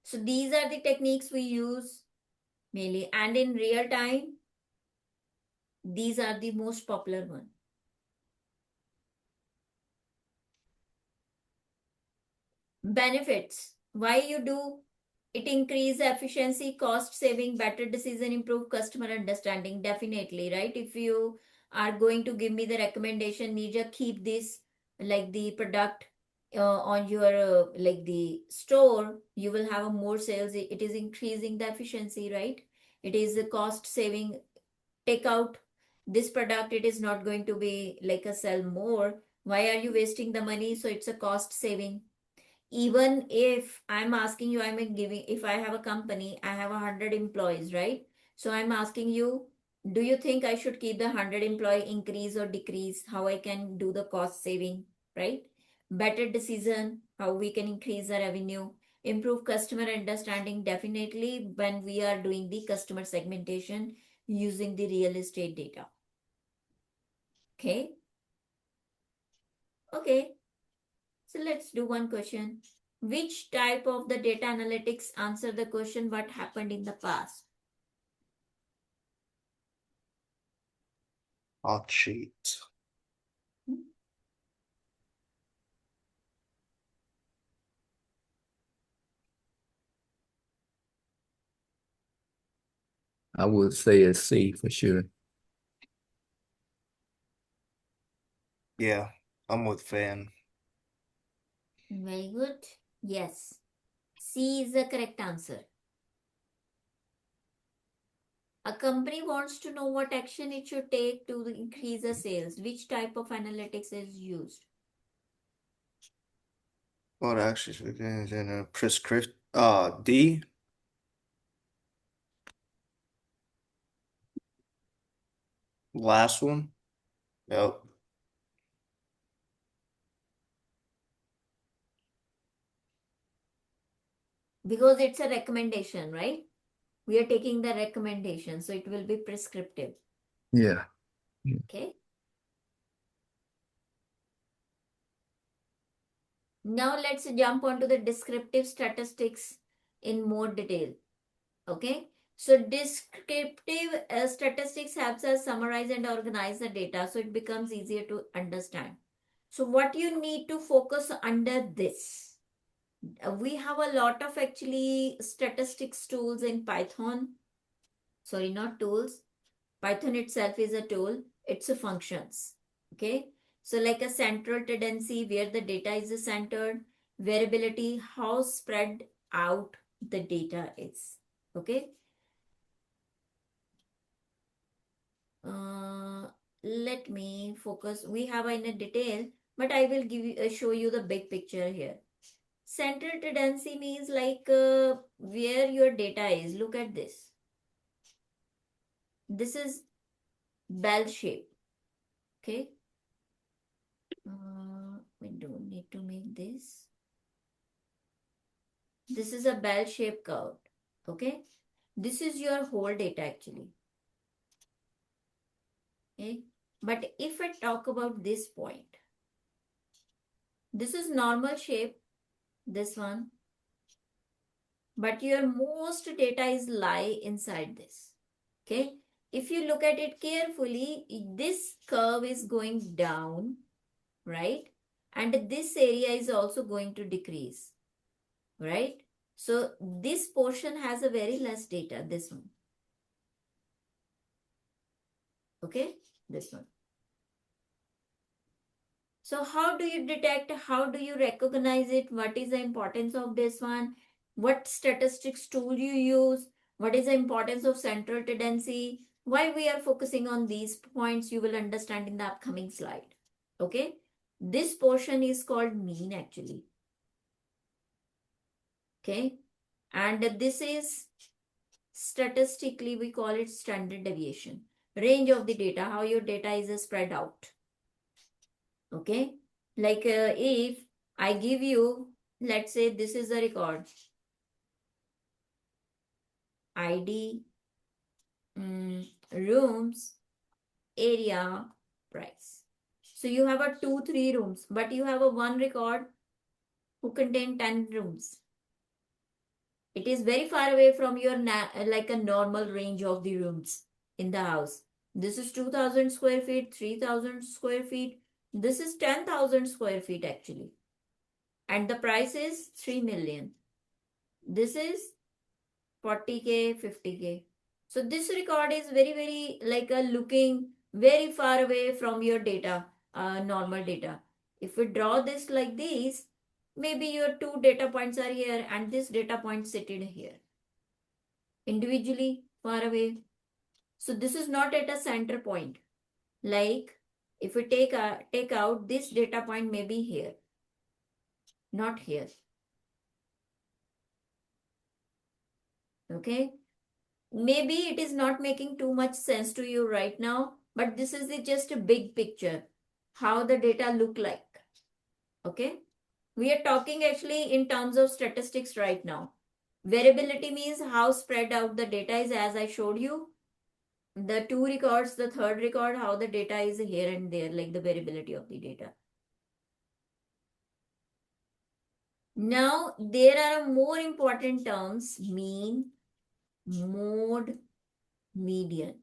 So these are the techniques we use mainly, and in real time, these are the most popular one. Benefits. Why you do? It increase efficiency, cost saving, better decision, improve customer understanding. Definitely, right? If you are going to give me the recommendation, Neerja, keep this like the product on your like the store, you will have a more sales. It is increasing the efficiency, right? It is the cost saving. Take out this product, it is not going to be like a sell more. Why are you wasting the money? So it's a cost saving. Even if I'm asking you, I'm giving, if I have a company, I have 100 employees, right? So I'm asking you, do you think I should keep the 100 employee, increase or decrease? How I can do the cost saving, right? Better decision, how we can increase the revenue, improve customer understanding. Definitely when we are doing the customer segmentation using the real estate data. Okay. Okay. So let's do one question. Which type of the data analytics answer the question what happened in the past? I'll cheat. I would say it's C for sure. Yeah, I'm with Fan. Very good. Yes. C is the correct answer. A company wants to know what action it should take to increase the sales. Which type of analytics is used? What actually is in a prescript? D. Last one. Yep. Because it's a recommendation, right? We are taking the recommendation, so it will be prescriptive. Yeah. Okay. Now let's jump onto the descriptive statistics in more detail. Okay. So descriptive statistics helps us summarize and organize the data so it becomes easier to understand. So what you need to focus under this. We have a lot of actually statistics tools in Python. Sorry, not tools. Python itself is a tool. It's a functions. Okay. So like a central tendency where the data is centered, variability, how spread out the data is. Okay. Let me focus. We have in a detail, but I will give you show you the big picture here. Central tendency means like where your data is. Look at this. This is bell shape. Okay. We don't need to make this. This is a bell shape curve. Okay. This is your whole data actually. Okay. But if I talk about this point, this is normal shape. this one. But your most data is lie inside this. Okay. If you look at it carefully, this curve is going down, right? And this area is also going to decrease, right? So this portion has a very less data, this one. Okay, this one. So how do you detect, how do you recognize it? What is the importance of this one? What statistics tool you use? What is the importance of central tendency? Why we are focusing on these points, you will understand in the upcoming slide. Okay, this portion is called mean actually. Okay, and this is statistically we call it standard deviation, range of the data, how your data is spread out. Okay, like if I give you, let's say this is the record, ID, rooms, area, price. So you have a 2-3 rooms, but you have a one record who contain 10 rooms. It is very far away from your like a normal range of the rooms in the house. This is 2000 square feet, 3000 square feet. This is 10,000 square feet actually. And the price is 3 million. This is 40K, 50K. So this record is very, very like a looking very far away from your data, normal data. If we draw this like this, maybe your two data points are here and this data point seated here. Individually far away. So this is not at a center point. Like if we take out this data point maybe here, not here. Okay. Maybe it is not making too much sense to you right now, but this is just a big picture, how the data look like. Okay. We are talking actually in terms of statistics right now. Variability means how spread out the data is, as I showed you. The two records, the third record, how the data is here and there, like the variability of the data. Now, there are more important terms, mean, mode, median.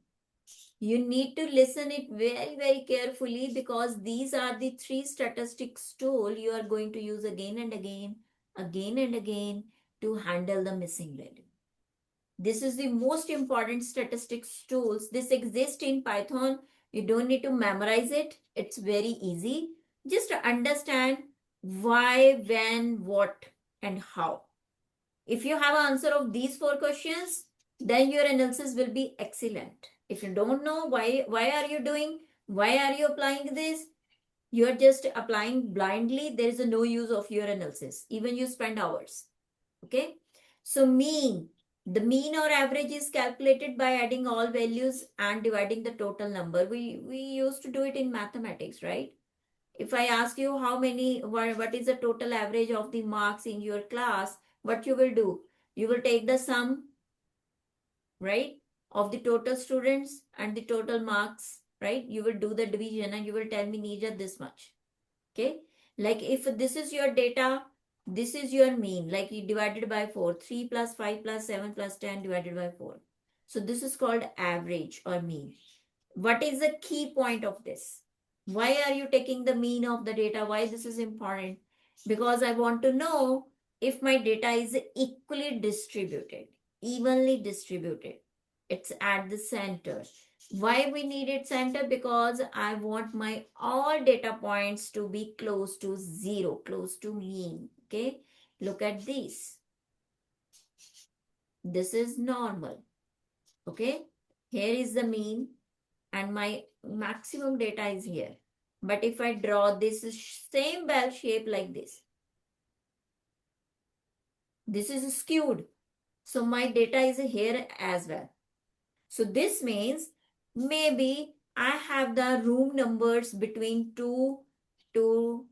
You need to listen it very, very carefully because these are the three statistics tool you are going to use again and again, again and again to handle the missing value. This is the most important statistics tools. This exists in Python. You don't need to memorize it. It's very easy. Just to understand why, when, what, and how. If you have an answer of these 4 questions, then your analysis will be excellent. If you don't know why are you doing, why are you applying this, you are just applying blindly, there is no use of your analysis. Even you spend hours. Okay. So mean, the mean or average is calculated by adding all values and dividing the total number. We used to do it in mathematics, right? If I ask you how many, what is the total average of the marks in your class, what you will do? You will take the sum, right, of the total students and the total marks, right? You will do the division and you will tell me, Neerja, this much. Okay. Like if this is your data, this is your mean, like you divided by 4, 3 plus 5 plus 7 plus 10 divided by 4. So this is called average or mean. What is the key point of this? Why are you taking the mean of the data? Why this is important? Because I want to know if my data is equally distributed, evenly distributed. It's at the center. Why we need it center? Because I want my all data points to be close to 0, close to mean. Okay, look at this. This is normal. Okay, here is the mean and my maximum data is here. But if I draw this same bell shape like this is skewed. So my data is here as well. So this means maybe I have the room numbers between 2 to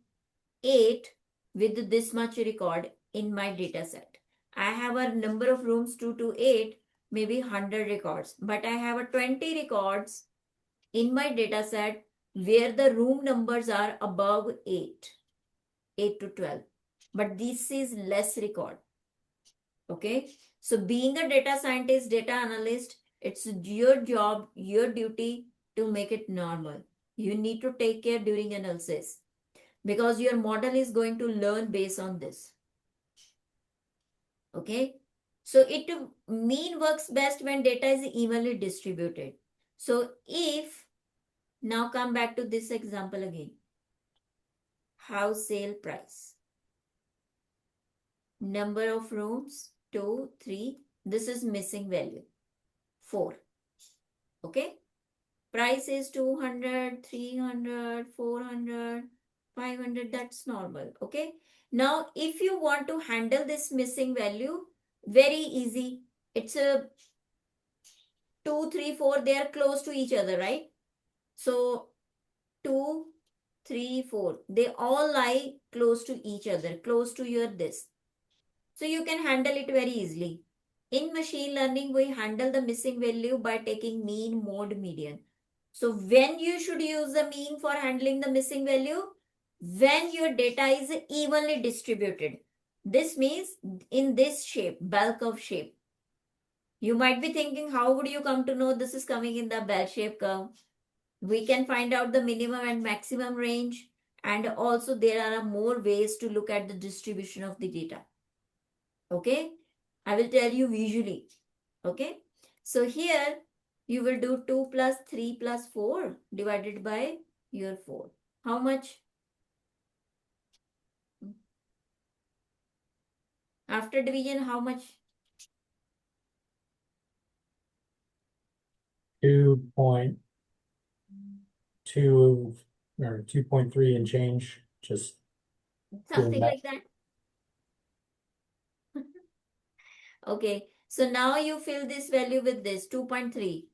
8 with this much record in my data set. I have a number of rooms 2 to 8, maybe 100 records, but I have a 20 records in my data set where the room numbers are above 8 to 12. but this is less record. Okay, so being a data scientist, data analyst, it's your job, your duty to make it normal. You need to take care during analysis because your model is going to learn based on this. Okay, so it mean works best when data is evenly distributed. So if now come back to this example again, house sale price, number of rooms 2 3, this is missing value 4. Okay, price is 200 300 400 500, that's normal. Okay, now if you want to handle this missing value, very easy. It's a 2 3 4, they are close to each other, right? So 2 3 4, they all lie close to each other, close to your this, so you can handle it very easily. In machine learning, we handle the missing value by taking mean, mode, median. So when you should use the mean for handling the missing value? When your data is evenly distributed. This means in this shape, bell curve shape. You might be thinking, how would you come to know this is coming in the bell shape curve? We can find out the minimum and maximum range, and also there are more ways to look at the distribution of the data. Okay, I will tell you visually. Okay, so here you will do 2 plus 3 plus 4 divided by your 4. How much? After division, how much? 2.2 or 2.3 and change, just Something that. like that. Okay, so now you fill this value with this 2.3.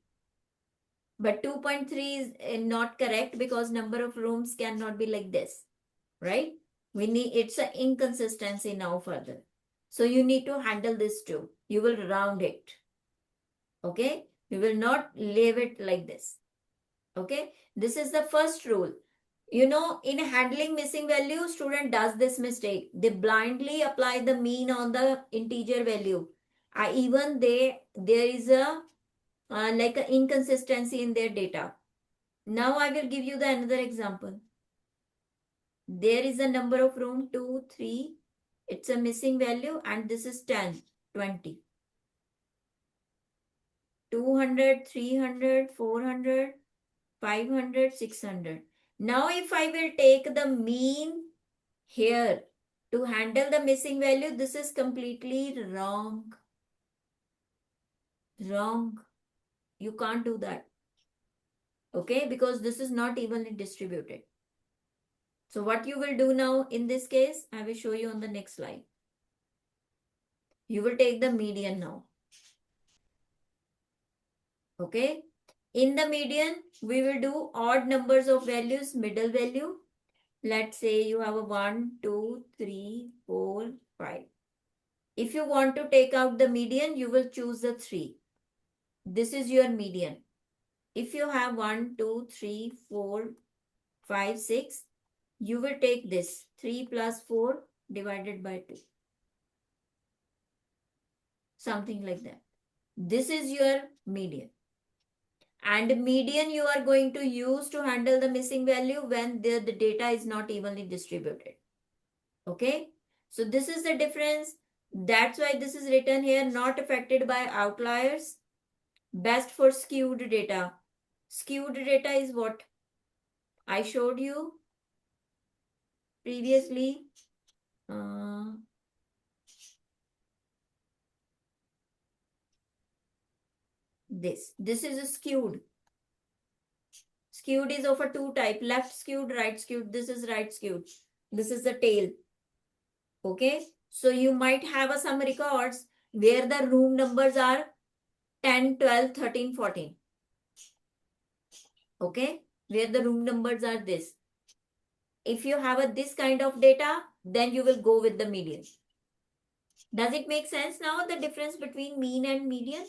But 2.3 is not correct because number of rooms cannot be like this, right? We need, it's an inconsistency now further. So you need to handle this too. You will round it. Okay, you will not leave it like this. Okay, this is the first rule. You know, in handling missing value, student does this mistake. They blindly apply the mean on the integer value. Even there is a like an inconsistency in their data. Now I will give you the another example. There is a number of room 2 3. It's a missing value, and this is 10 20. 200 300 400 500 600. Now if I will take the mean here to handle the missing value, this is completely wrong. Wrong. You can't do that. Okay, because this is not evenly distributed. So what you will do now in this case, I will show you on the next slide. You will take the median now. Okay, in the median, we will do odd numbers of values, middle value. Let's say you have a 1, 2, 3, 4, 5. If you want to take out the median, you will choose the 3. This is your median. If you have 1, 2, 3, 4, 5, 6, you will take this 3 plus 4 divided by 2. Something like that. This is your median. And median you are going to use to handle the missing value when the data is not evenly distributed. Okay, so this is the difference. That's why this is written here, not affected by outliers, best for skewed data. Skewed data is what I showed you previously. This is a skewed. Skewed is of a two type, left skewed, right skewed. This is right skewed. This is the tail. Okay, so you might have some records where the room numbers are 10, 12, 13, 14. Okay, where the room numbers are this. If you have this kind of data, then you will go with the median. Does it make sense now, the difference between mean and median?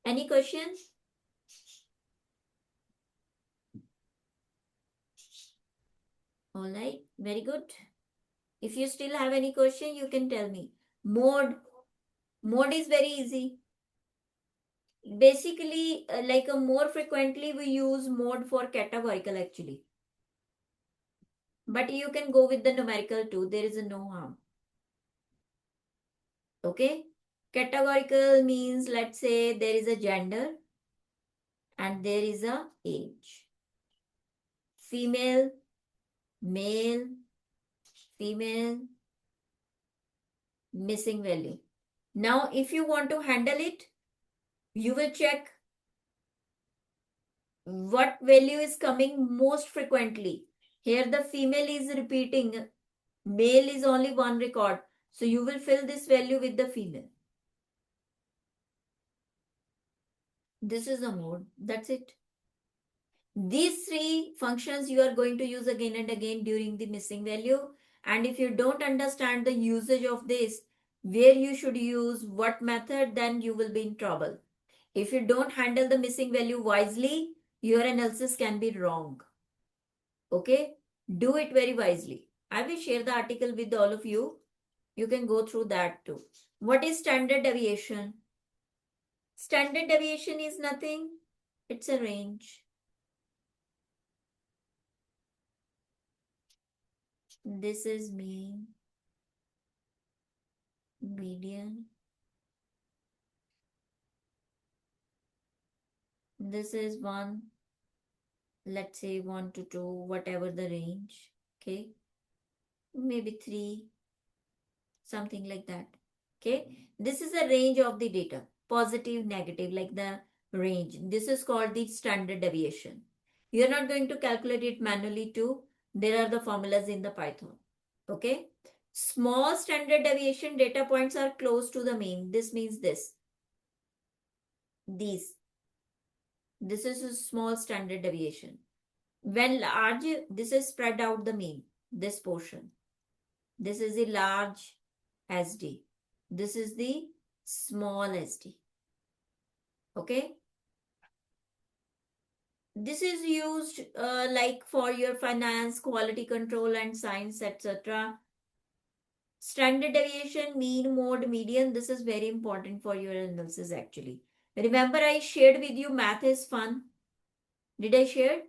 Any questions? All right, very good. If you still have any question, you can tell me. Mode is very easy. Basically, like a more frequently we use mode for categorical actually. But you can go with the numerical too. There is no harm. Okay. Categorical means, let's say there is a gender and there is a age. Female, male, female, missing value. Now, if you want to handle it, you will check what value is coming most frequently. Here the female is repeating, male is only one record. So you will fill this value with the female. This is a mode. That's it. These three functions you are going to use again and again during the missing value. And if you don't understand the usage of this, where you should use what method, then you will be in trouble. If you don't handle the missing value wisely, your analysis can be wrong. Okay? Do it very wisely. I will share the article with all of you. You can go through that too. What is standard deviation? Standard deviation is nothing. It's a range. This is mean, median. This is 1, let's say 1 to 2, whatever the range. Okay. Maybe 3, something like that. Okay. This is a range of the data. Positive, negative, like the range. This is called the standard deviation. You're not going to calculate it manually too. There are the formulas in the Python. Okay. Small standard deviation data points are close to the mean. This means this. These. This is a small standard deviation. When large, this is spread out the mean. This portion. This is the large SD. This is the small SD. Okay. This is used like for your finance, quality control and science, etc. Standard deviation, mean, mode, median. This is very important for your analysis actually. Remember I shared with you math is fun. Did I share?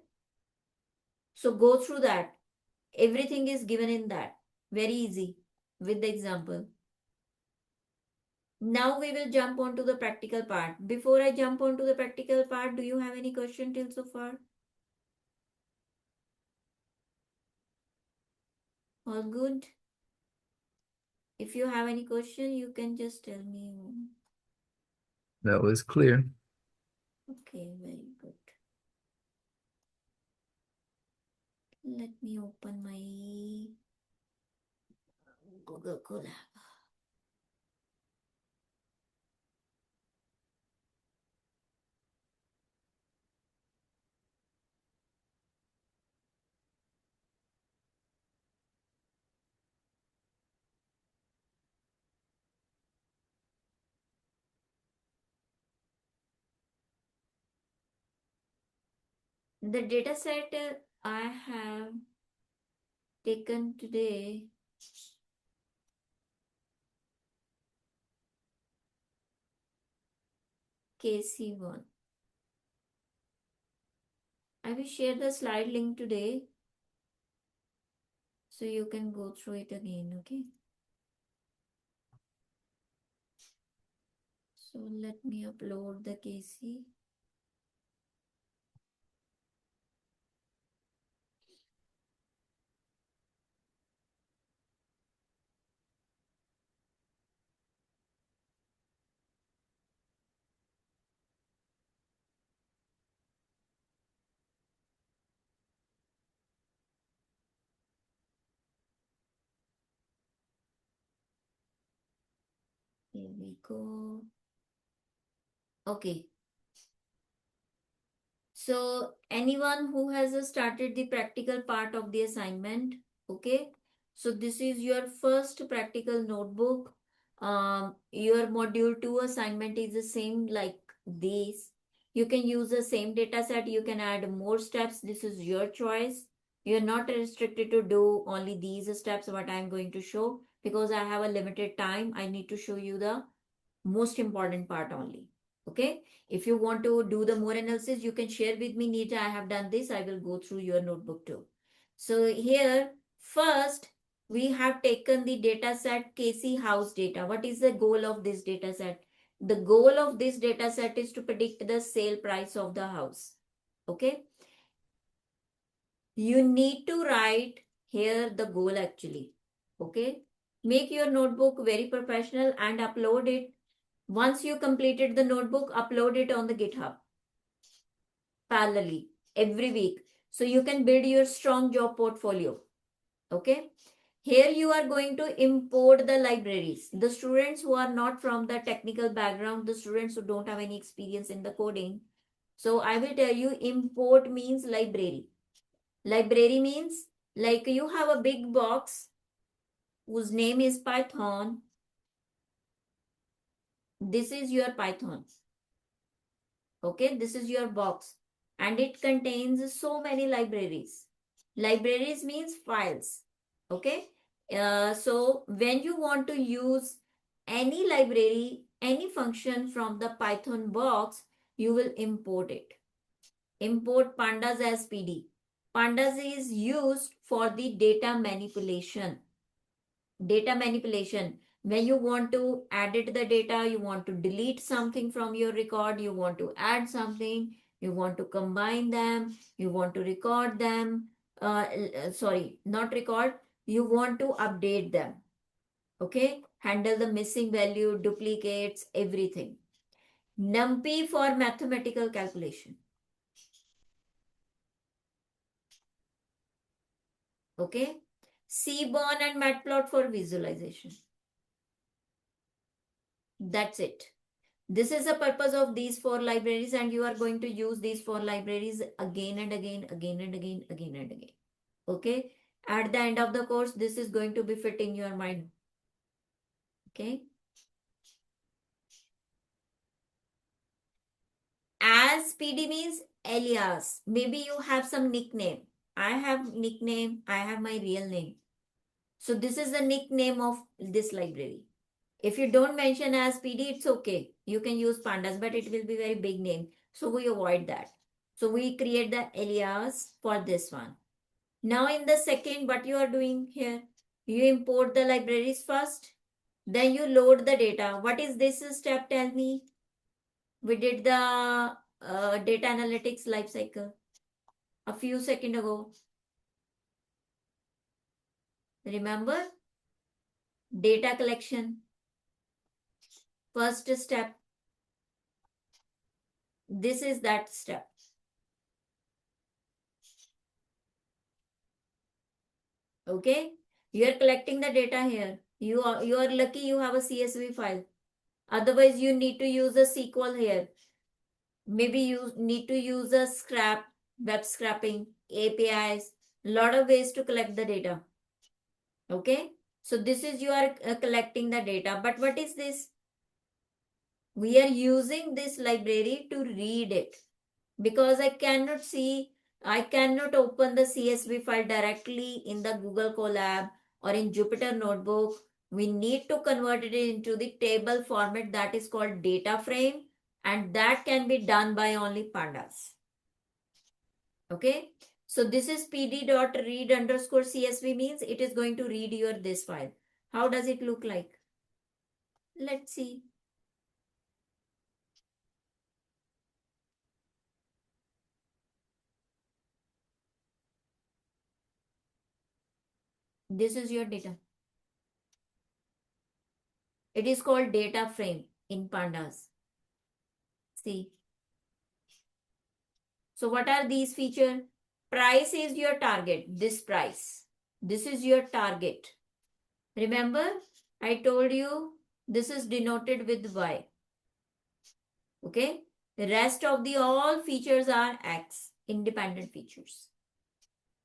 So go through that. Everything is given in that. Very easy with the example. Now we will jump on to the practical part. Before I jump on to the practical part, do you have any question till so far? All good? If you have any question, you can just tell me. That was clear. Okay, very good. Let me open my Google Colab. The data set I have taken today KC1. I will share the slide link today so you can go through it again, okay? So let me upload the KC. Here we go. Okay. So anyone who has started the practical part of the assignment, okay? So this is your first practical notebook. Your module 2 assignment is the same like this. You can use the same data set. You can add more steps. This is your choice. You're not restricted to do only these steps what I'm going to show, because I have a limited time. I need to show you the most important part only. Okay, if you want to do the more analysis, you can share with me, Neerja, I have done this. I will go through your notebook too. So here first we have taken the data set KC house data. What is the goal of this data set? The goal of this data set is to predict the sale price of the house. Okay, you need to write here the goal actually. Okay, make your notebook very professional and upload it. Once you completed the notebook, upload it on the GitHub parallelly every week, so you can build your strong job portfolio. Okay, here you are going to import the libraries. The students who are not from the technical background, the students who don't have any experience in the coding, so I will tell you, import means library. Library means like you have a big box whose name is Python. This is your Python. Okay, this is your box and it contains so many libraries. Libraries means files. Okay, so when you want to use any library, any function from the Python box, you will import it. Import pandas as PD. Pandas is used for the data manipulation. Data manipulation. When you want to edit the data, you want to delete something from your record, you want to add something, you want to combine them, you want to record them, sorry, not record, you want to update them. Okay, handle the missing value, duplicates, everything. NumPy for mathematical calculation. Okay, Seaborn and Matplot for visualization. That's it. This is the purpose of these 4 libraries, and you are going to use these 4 libraries again and again, again and again, again and again. Okay. At the end of the course, this is going to be fit in your mind. Okay. As PD means alias. Maybe you have some nickname. I have nickname. I have my real name. So this is the nickname of this library. If you don't mention as PD, it's okay. You can use pandas, but it will be very big name. So we avoid that. So we create the alias for this one. Now in the second, what you are doing here? You import the libraries first. Then you load the data. What is this step? Tell me. We did the data analytics lifecycle a few seconds ago. Remember? Data collection. First step. This is that step. Okay, you are collecting the data here. You are lucky you have a CSV file. Otherwise, you need to use a SQL here. Maybe you need to use a scrap, web scraping, APIs, lot of ways to collect the data. Okay, so this is you are collecting the data. But what is this? We are using this library to read it, because I cannot open the CSV file directly in the Google Colab or in Jupyter Notebook. We need to convert it into the table format that is called data frame, and that can be done by only pandas. Okay, so this is pd.read underscore CSV means it is going to read your this file. How does it look like? Let's see. This is your data. It is called data frame in pandas. See. So what are these features? Price is your target, this price. This is your target. Remember, I told you this is denoted with Y. Okay. The rest of the all features are X, independent features.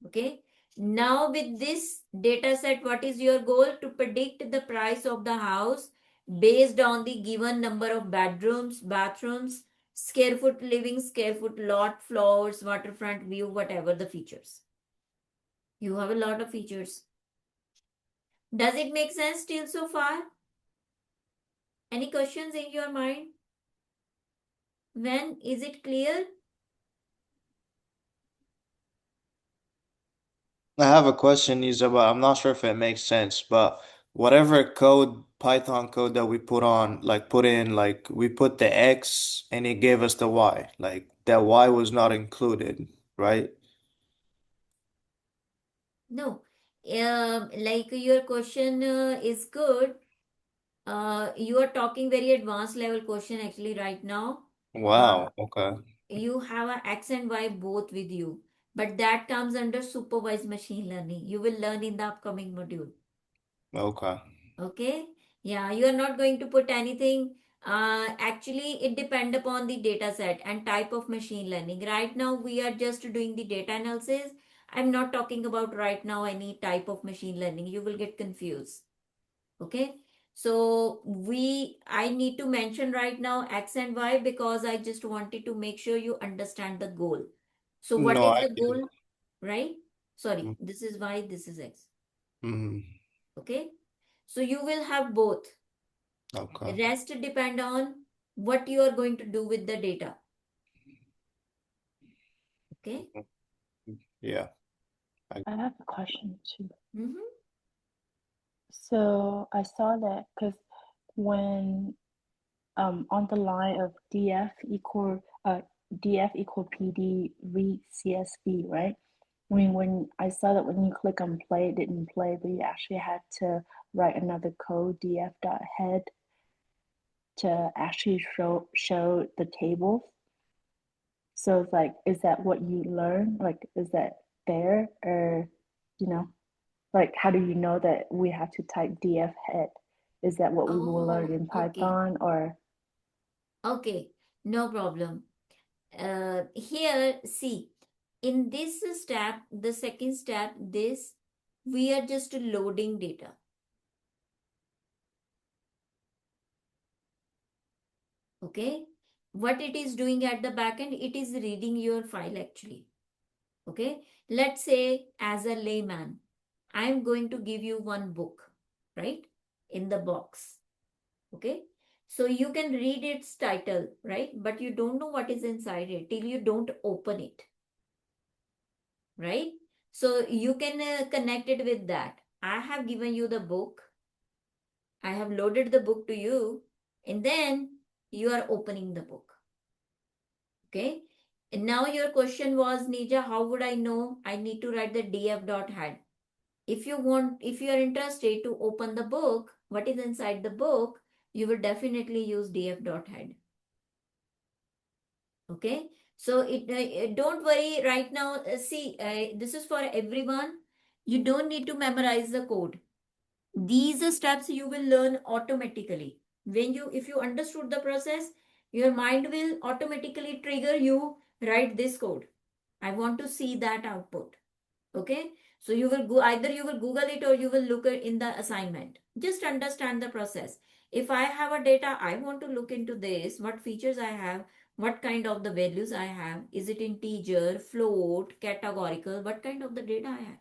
Okay. Now with this data set, what is your goal? To predict the price of the house based on the given number of bedrooms, bathrooms, square foot living, square foot lot, floors, waterfront view, whatever the features. You have a lot of features. Does it make sense till so far? Any questions in your mind? When is it clear? I have a question, Isa, but I'm not sure if it makes sense. But whatever code, Python code that we put on, like put in, like we put the X and it gave us the Y. Like that Y was not included, right? No. Like your question is good. You are talking very advanced level question actually right now. Wow. Okay. You have a X and Y both with you, but that comes under supervised machine learning. You will learn in the upcoming module. Okay. Okay. Yeah, you are not going to put anything. Actually, it depends upon the data set and type of machine learning. Right now, we are just doing the data analysis. I'm not talking about right now any type of machine learning. You will get confused. Okay. So I need to mention right now X and Y because I just wanted to make sure you understand the goal. So what No, is I the did. goal? Right? Sorry, this is Y, this is X. Mm-hmm. Okay. So you will have both. Okay. Rest depend on what you are going to do with the data. Okay. Yeah. I have a question too. Mm-hmm. So I saw that because when on the line of df equal pd read csv, right? I mean, when I saw that when you click on play, it didn't play, but you actually had to write another code df dot head to actually show the tables. So it's like, is that what you learn? Like, is that there, or you know, like how do you know that we have to type df head? Is that what we will learn Oh, in okay. Python, or Okay. No problem. Here, see, in this step, the second step, this, we are just loading data. Okay. What it is doing at the back end, it is reading your file actually. Okay. Let's say as a layman, I'm going to give you one book, right? In the box. Okay. So you can read its title, right? But you don't know what is inside it till you don't open it, right? So you can connect it with that. I have given you the book. I have loaded the book to you, and then you are opening the book. Okay. And now your question was, Nija, how would I know? I need to write the df.head. If you are interested to open the book, what is inside the book, you will definitely use df.head. Okay. So don't worry right now. See, this is for everyone. You don't need to memorize the code. These steps you will learn automatically. If you understood the process, your mind will automatically trigger you, write this code. I want to see that output. Okay. So you will go, either you will Google it or you will look it in the assignment. Just understand the process. If I have a data, I want to look into this, what features I have, what kind of the values I have. Is it integer, float, categorical? What kind of the data I have?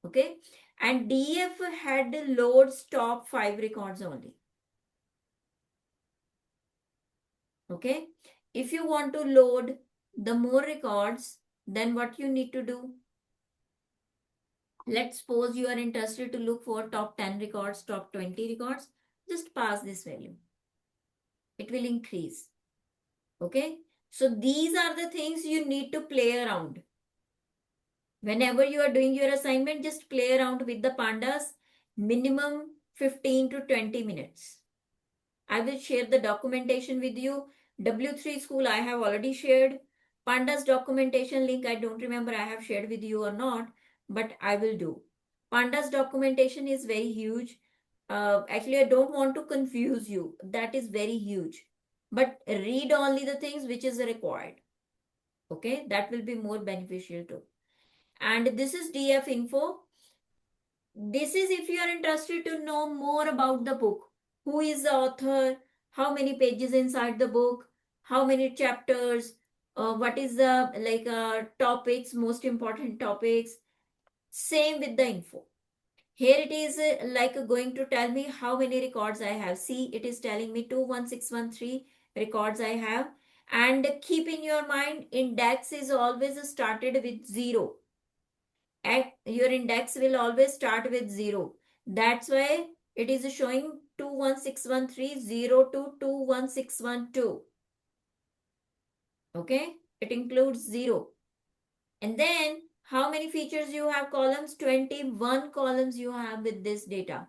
Okay. And DF had loads top 5 records only. Okay. If you want to load the more records, then what you need to do? Let's suppose you are interested to look for top 10 records, top 20 records. Just pass this value. It will increase. Okay. So these are the things you need to play around. Whenever you are doing your assignment, just play around with the pandas, minimum 15 to 20 minutes. I will share the documentation with you. W3 school I have already shared. Pandas documentation link, I don't remember I have shared with you or not, but I will do. Pandas documentation is very huge. Actually, I don't want to confuse you. That is very huge. But read only the things which is required. Okay, that will be more beneficial too. And this is DF info. This is if you are interested to know more about the book. Who is the author? How many pages inside the book? How many chapters? What is the topics, most important topics? Same with the info. Here it is like going to tell me how many records I have. See, it is telling me 21613 records I have. And keep in your mind, index is always started with 0. Your index will always start with 0. That's why it is showing 21613 to 21612. Okay, it includes 0. And then how many features you have? Columns, 21 columns you have with this data.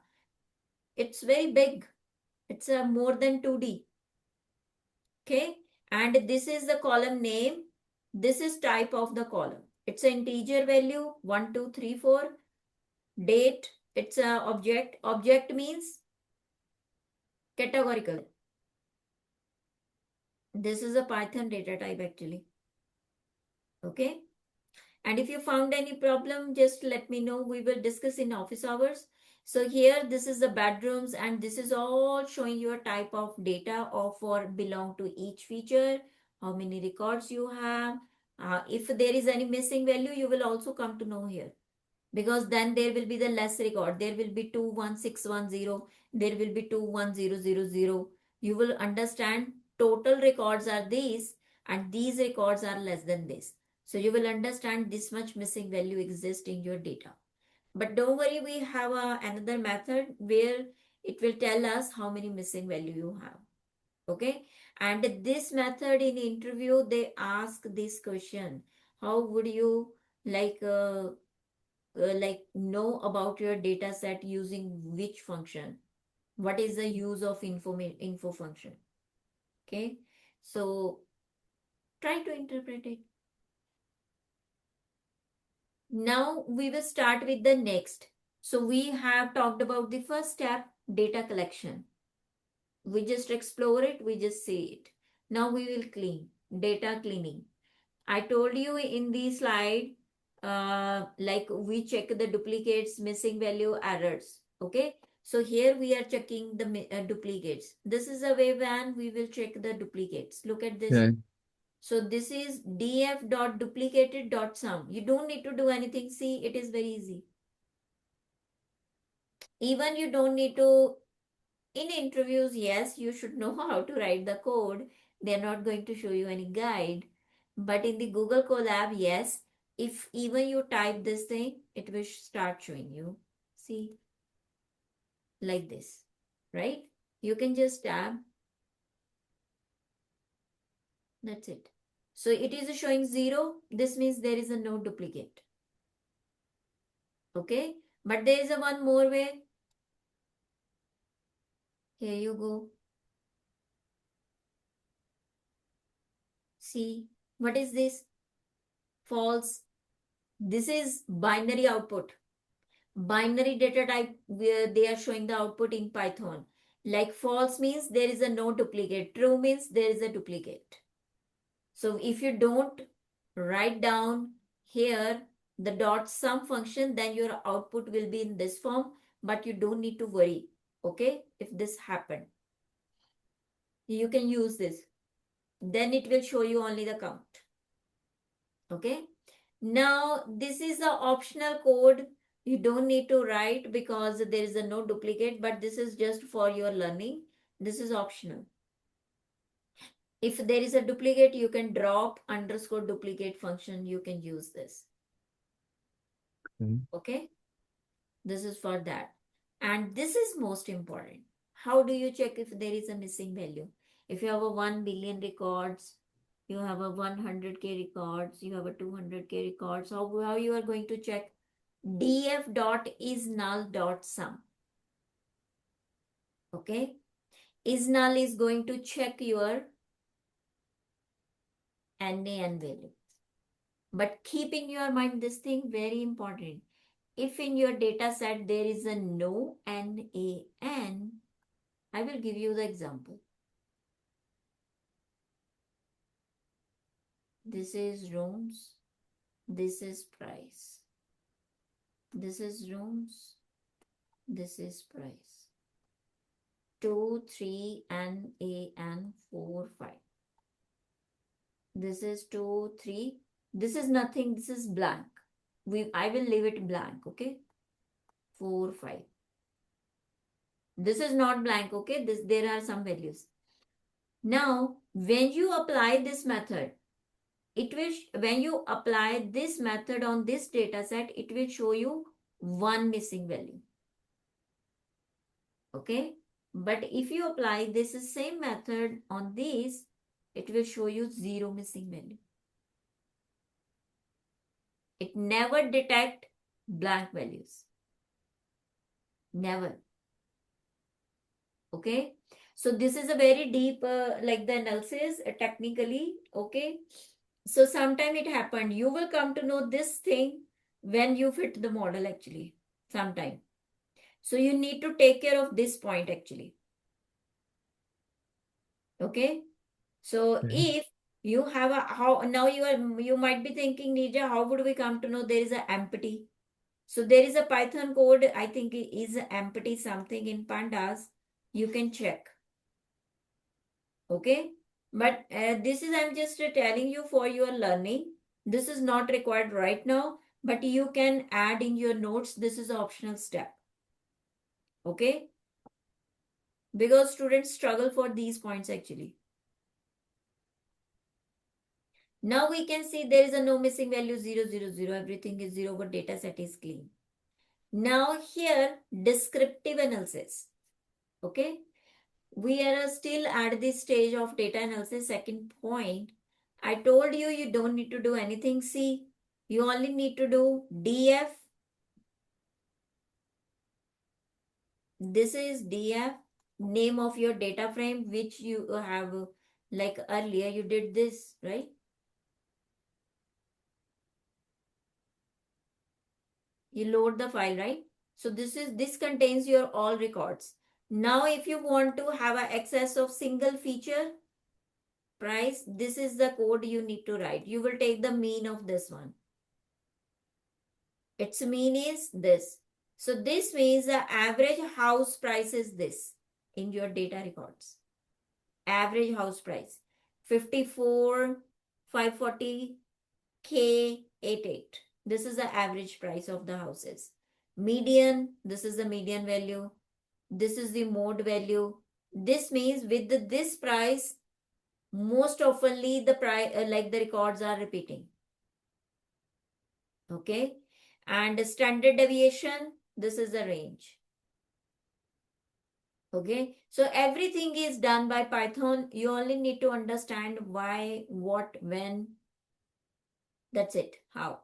It's very big. It's a more than 2D. Okay, and this is the column name. This is type of the column. It's an integer value 1 2 3 4. Date, it's a object. Object means categorical. This is a Python data type actually. Okay, and if you found any problem, just let me know. We will discuss in office hours. So here, this is the bedrooms, and this is all showing your type of data of or belong to each feature, how many records you have. If there is any missing value, you will also come to know here, because then there will be the less record. There will be 21610, there will be 21000. You will understand total records are these, and these records are less than this. So you will understand this much missing value exists in your data. But don't worry, we have another method where it will tell us how many missing value you have. Okay, and this method in interview, they ask this question: how would you like know about your data set using which function? What is the use of info function? Okay, so try to interpret it. Now we will start with the next. So we have talked about the first step, data collection. We just explore it, we just see it. Now we will clean, data cleaning. I told you in the slide, like we check the duplicates, missing value, errors. Okay. So here we are checking the duplicates. This is a way when we will check the duplicates. Look at this. Okay. So this is df.duplicated.sum. You don't need to do anything. See, it is very easy. Even you don't need to, in interviews, yes, you should know how to write the code. They're not going to show you any guide. But in the Google Colab, yes, if even you type this thing, it will start showing you. See, like this, right? You can just tab. That's it. So it is showing 0. This means there is a no duplicate. Okay. But there is a one more way. Here you go. See, what is this? False. This is binary output. Binary data type where they are showing the output in Python. Like false means there is a no duplicate. True means there is a duplicate. So if you don't write down here the dot sum function, then your output will be in this form, but you don't need to worry. Okay, if this happened, you can use this. Then it will show you only the count. Okay. Now this is the optional code. You don't need to write because there is a no duplicate, but this is just for your learning. This is optional. If there is a duplicate, you can drop underscore duplicate function. You can use this. Okay. This is for that. And this is most important. How do you check if there is a missing value? If you have a 1 billion records, you have a 100k records, you have a 200k records, how you are going to check? df.isNull.sum. Okay. IsNull is going to check your NaN value. But keep in your mind this thing, very important. If in your data set there is a no NaN, I will give you the example. This is rooms. This is price. This is rooms. This is price. 2, 3, NaN, 4, 5. This is 2, 3. This is nothing. This is blank. I will leave it blank, okay? 4, 5. This is not blank, okay? There are some values. Now, when you apply this method, when you apply this method on this data set, it will show you one missing value. Okay? But if you apply this same method on this, it will show you 0 missing value. It never detect blank values. Never. Okay? So this is a very deep, like the analysis technically. Okay? So sometime it happened. You will come to know this thing when you fit the model actually. Sometime. So you need to take care of this point actually. Okay? So if you have a how now you might be thinking, Nija, how would we come to know there is a empty? So there is a Python code, I think it is empty something in pandas. You can check. Okay? But this is I'm just telling you for your learning. This is not required right now, but you can add in your notes. This is an optional step. Okay? Because students struggle for these points actually. Now we can see there is a no missing value 0, 0, 0. Everything is 0, but data set is clean. Now here, descriptive analysis. Okay. We are still at this stage of data analysis. Second point, I told you you don't need to do anything. See, you only need to do DF. This is DF, name of your data frame, which you have, like earlier you did this, right? You load the file, right? So this contains your all records. Now if you want to have an access of single feature price, this is the code you need to write. You will take the mean of this one. Its mean is this. So this means the average house price is this in your data records. Average house price 54 540 K 88. This is the average price of the houses. Median, this is the median value. This is the mode value. This means with this price, most oftenly the price, like the records are repeating. Okay. And standard deviation, this is the range. Okay. So everything is done by Python. You only need to understand why, what, when. That's it. How.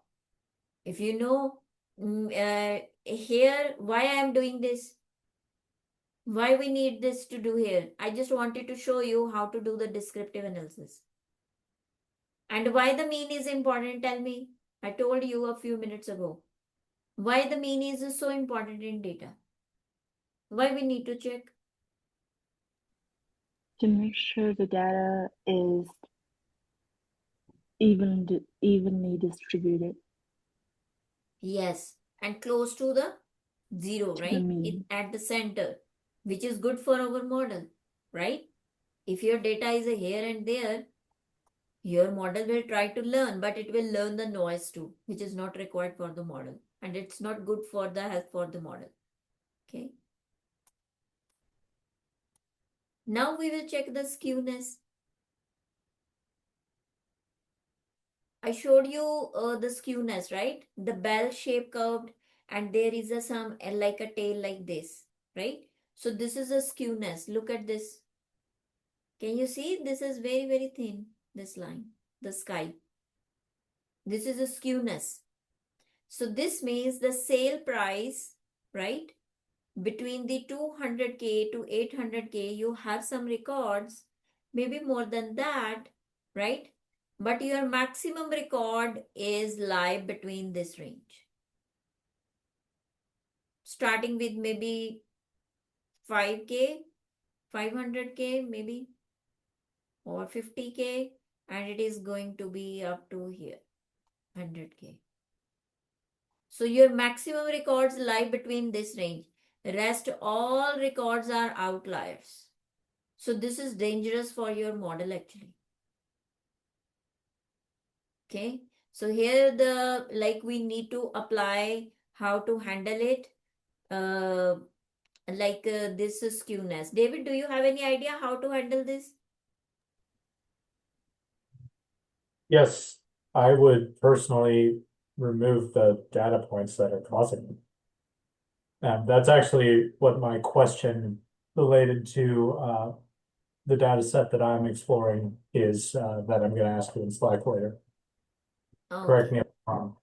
If you know here why I am doing this, why we need this to do here, I just wanted to show you how to do the descriptive analysis. And why the mean is important, tell me. I told you a few minutes ago. Why the mean is so important in data? Why we need to check? To make sure the data is evenly distributed Yes, and close to the zero, to the right? mean. At the center, which is good for our model, right? If your data is here and there, your model will try to learn, but it will learn the noise too, which is not required for the model. And it's not good for the health for the model. Okay. Now we will check the skewness. I showed you the skewness, right? The bell shape curved, and there is some like a tail like this, right? So this is a skewness. Look at this. Can you see? This is very, very thin, this line, the sky. This is a skewness. So this means the sale price, right? Between the 200K to 800K, you have some records, maybe more than that, right? But your maximum record is lie between this range. Starting with maybe 5K, 500K maybe, or 50K, and it is going to be up to here, 100K. So your maximum records lie between this range. Rest all records are outliers. So this is dangerous for your model actually. Okay. So here we need to apply how to handle it. This skewness. David, do you have any idea how to handle this? Yes, I would personally remove the data points that are causing it. And that's actually what my question related to the data set that I'm exploring is that I'm going to ask you in Slack later. Correct me if I'm wrong.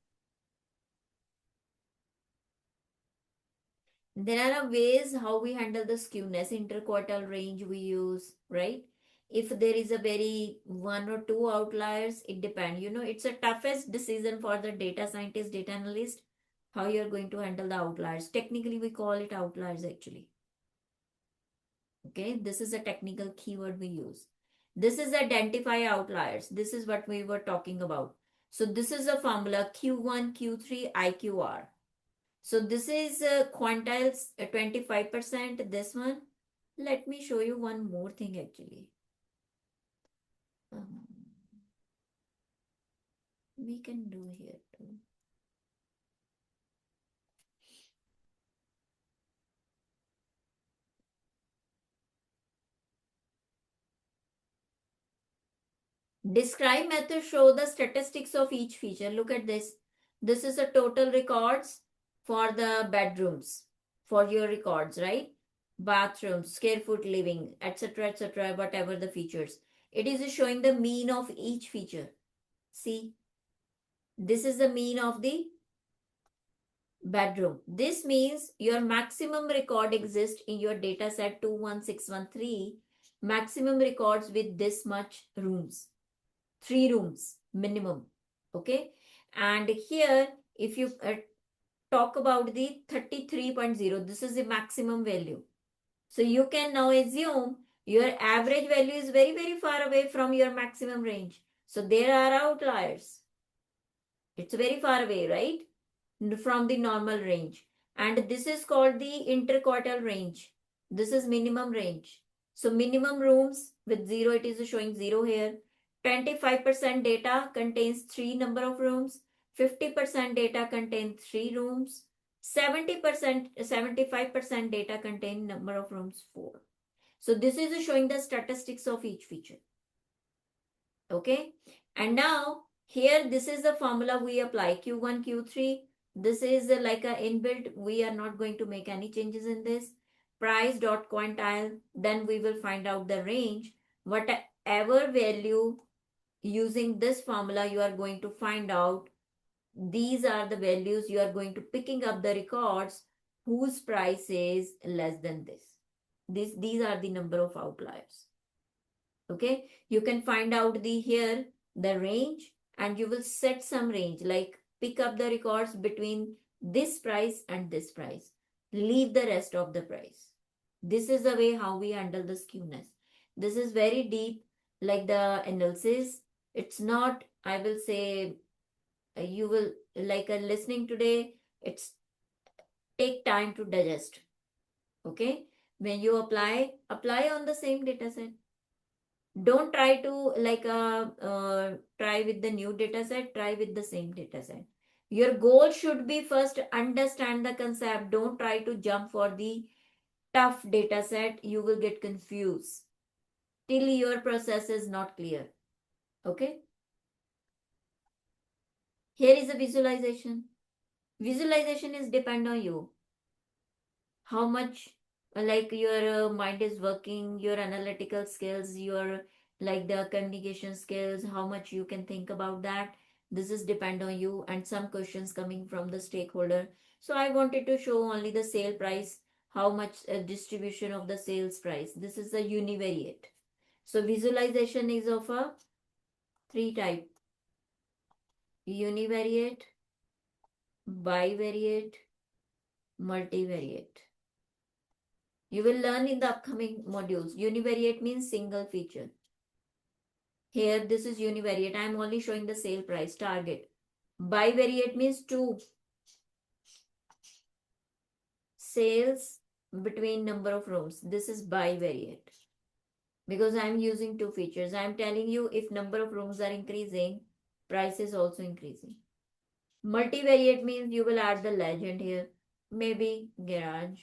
There are ways how we handle the skewness, interquartile range we use, right? If there is a very one or two outliers, it depends. It's a toughest decision for the data scientist, data analyst, how you're going to handle the outliers. Technically, we call it outliers actually. Okay, this is a technical keyword we use. This is identify outliers. This is what we were talking about. So this is a formula Q1, Q3, IQR. So this is quantiles 25%. This one. Let me show you one more thing actually. Um, we can do here too. Describe method show the statistics of each feature. Look at this. This is a total records for the bedrooms, for your records, right? Bathrooms, square foot living, etc., whatever the features. It is showing the mean of each feature. See, this is the mean of the bedroom. This means your maximum record exists in your data set 21613, maximum records with this much rooms. 3 rooms minimum. Okay. And here, if you talk about the 33.0, this is the maximum value. So you can now assume your average value is very, very far away from your maximum range. So there are outliers. It's very far away, right? From the normal range. And this is called the interquartile range. This is minimum range. So minimum rooms with 0, it is showing 0 here. 25% data contains 3 number of rooms. 50% data contain 3 rooms. 70%, 75% data contain number of rooms 4. So this is showing the statistics of each feature. Okay. And now here, this is the formula we apply Q1, Q3. This is like a inbuilt. We are not going to make any changes in this. Price dot quantile. Then we will find out the range. Whatever value using this formula you are going to find out. These are the values you are going to picking up the records whose price is less than this. These are the number of outliers. Okay, you can find out the range, and you will set some range, like pick up the records between this price and this price, leave the rest of the price. This is the way how we handle the skewness. This is very deep, like the analysis. It's not, I will say, you will like listening today, it's take time to digest. Okay, when you apply on the same data set. Don't try to try with the new data set, try with the same data set. Your goal should be first understand the concept. Don't try to jump for the tough data set. You will get confused till your process is not clear. Okay, here is a visualization. Visualization is depend on you, how much your mind is working, your analytical skills, your like the communication skills, how much you can think about that. This is depend on you, and some questions coming from the stakeholder. So I wanted to show only the sale price, how much distribution of the sales price. This is the univariate. So visualization is of a 3 type: univariate, bivariate, multivariate. You will learn in the upcoming modules. Univariate means single feature. Here, this is univariate. I am only showing the sale price target. Bivariate means 2 sales between number of rooms. This is bivariate. Because I am using 2 features. I am telling you if number of rooms are increasing, price is also increasing. Multivariate means you will add the legend here, maybe garage,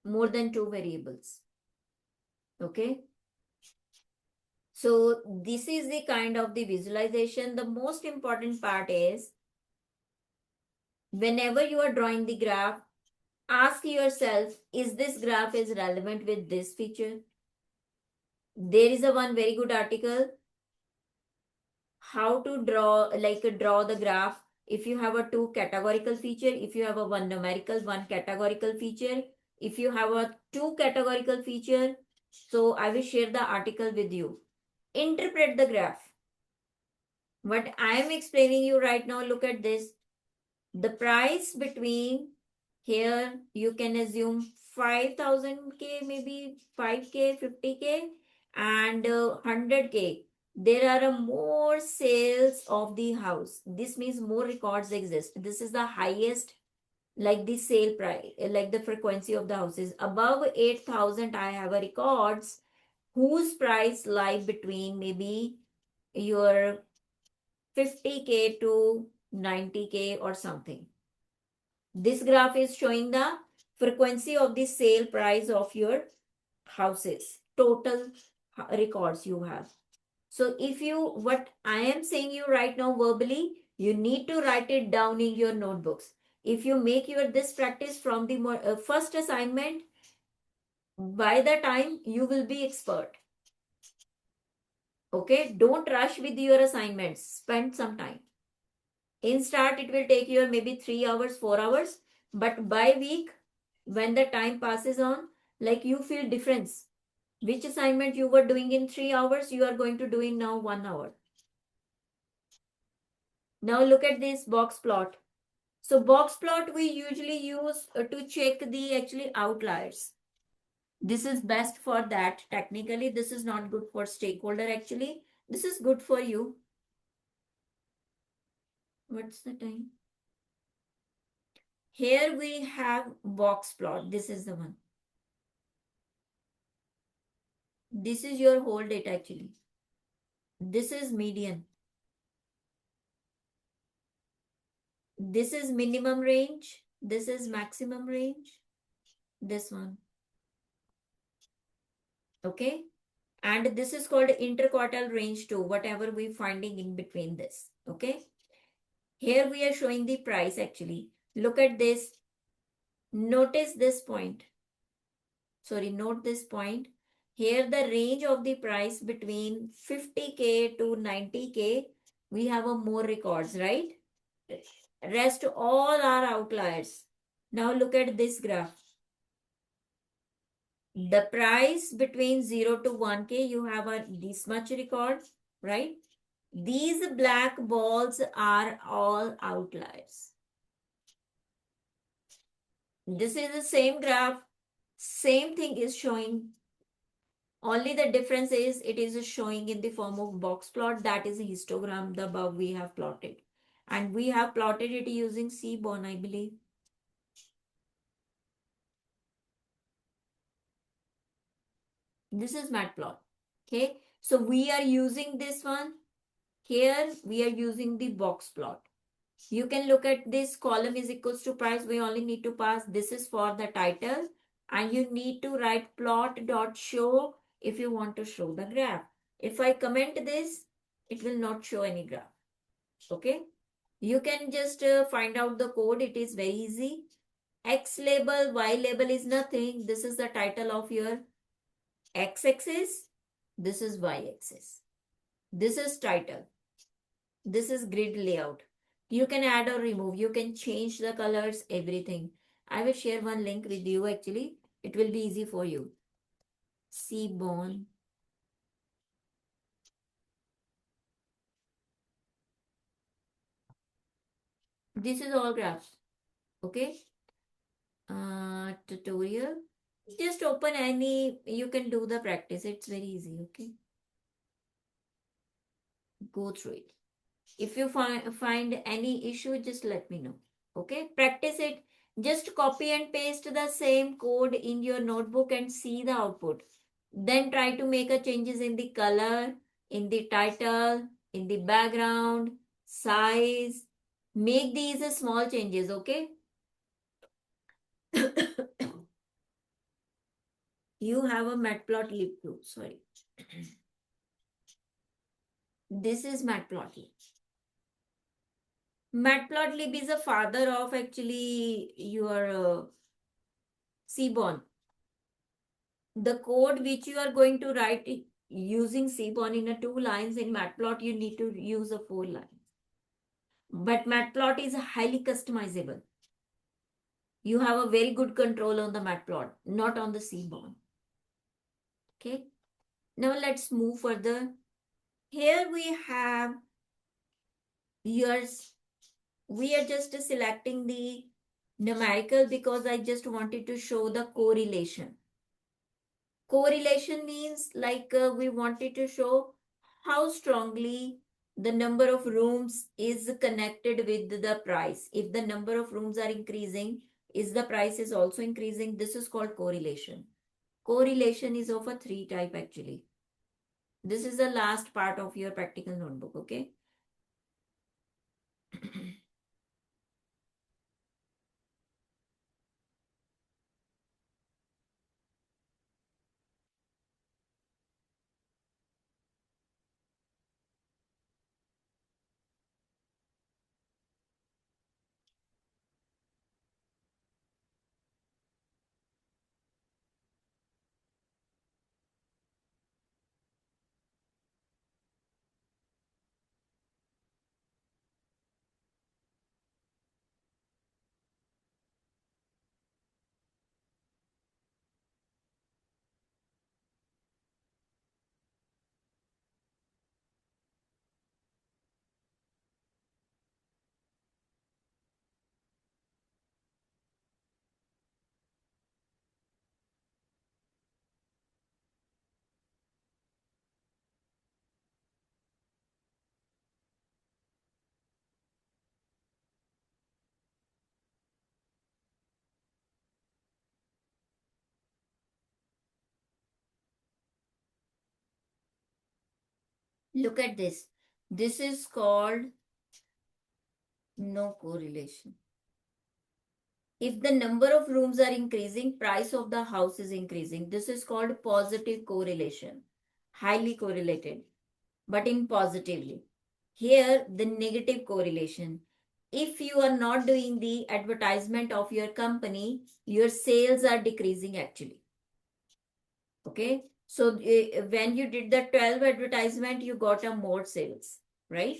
more than 2 variables. Okay. So this is the kind of the visualization. The most important part is whenever you are drawing the graph, ask yourself, is this graph is relevant with this feature? There is a one very good article, how to draw, draw the graph. If you have a two categorical feature, if you have a one numerical, one categorical feature, if you have a two categorical feature, so I will share the article with you. Interpret the graph. What I am explaining you right now, look at this. The price between here, you can assume 5,000K, maybe 5K, 50K, and 100K. There are more sales of the house. This means more records exist. This is the highest, like the sale price, like the frequency of the houses. Above 8,000, I have a records whose price lie between maybe your 50K to 90K or something. This graph is showing the frequency of the sale price of your houses, total records you have. So if you, what I am saying you right now verbally, you need to write it down in your notebooks. If you make your this practice from the first assignment, by the time you will be expert. Okay, don't rush with your assignments. Spend some time. In start, it will take you maybe 3 hours, 4 hours, but by week, when the time passes on, like you feel difference. Which assignment you were doing in 3 hours, you are going to do in now 1 hour. Now look at this box plot. So box plot we usually use to check the actually outliers. This is best for that. Technically, this is not good for stakeholder actually. This is good for you. What's the time? Here we have box plot. This is the one. This is your whole data actually. This is median. This is minimum range. This is maximum range. This one. Okay. And this is called interquartile range 2, whatever we're finding in between this. Okay. Here we are showing the price actually. Look at this. Notice this point. Sorry, note this point. Here the range of the price between 50K to 90K, we have a more records, right? Rest all are outliers. Now look at this graph. The price between 0 to 1K, you have a this much record, right? These black balls are all outliers. This is the same graph. Same thing is showing. Only the difference is it is showing in the form of box plot. That is a histogram the above we have plotted. And we have plotted it using Seaborn, I believe. This is matplot. Okay. So we are using this one. Here we are using the box plot. You can look at this column is equals to price. We only need to pass. This is for the title. And you need to write plot dot show if you want to show the graph. If I comment this, it will not show any graph. Okay. You can just find out the code. It is very easy. X label, Y label is nothing. This is the title of your X axis. This is Y axis. This is title. This is grid layout. You can add or remove. You can change the colors, everything. I will share one link with you actually. It will be easy for you. Seaborn. This is all graphs. Okay. Tutorial. Just open any, you can do the practice. It's very easy. Okay. Go through it. If you find any issue, just let me know. Okay. Practice it. Just copy and paste the same code in your notebook and see the output. Then try to make a changes in the color, in the title, in the background, size. Make these small changes, okay? You have a matplotlib too, sorry. This is matplotlib. Matplotlib is a father of actually your Seaborn. The code which you are going to write using Seaborn in a 2 lines, in Matplot you need to use a 4 lines. But Matplot is highly customizable. You have a very good control on the Matplot, not on the Seaborn. Okay. Now let's move further. Here we have yours. We are just selecting the numerical because I just wanted to show the correlation. Correlation means like we wanted to show how strongly the number of rooms is connected with the price. If the number of rooms are increasing, is the price is also increasing. This is called correlation. Correlation is of a 3 type actually. This is the last part of your practical notebook, okay? Look at this. This is called no correlation. If the number of rooms are increasing, price of the house is increasing. This is called positive correlation. Highly correlated, but in positively. Here, the negative correlation. If you are not doing the advertisement of your company, your sales are decreasing actually. Okay. So when you did the 12 advertisement, you got a more sales, right?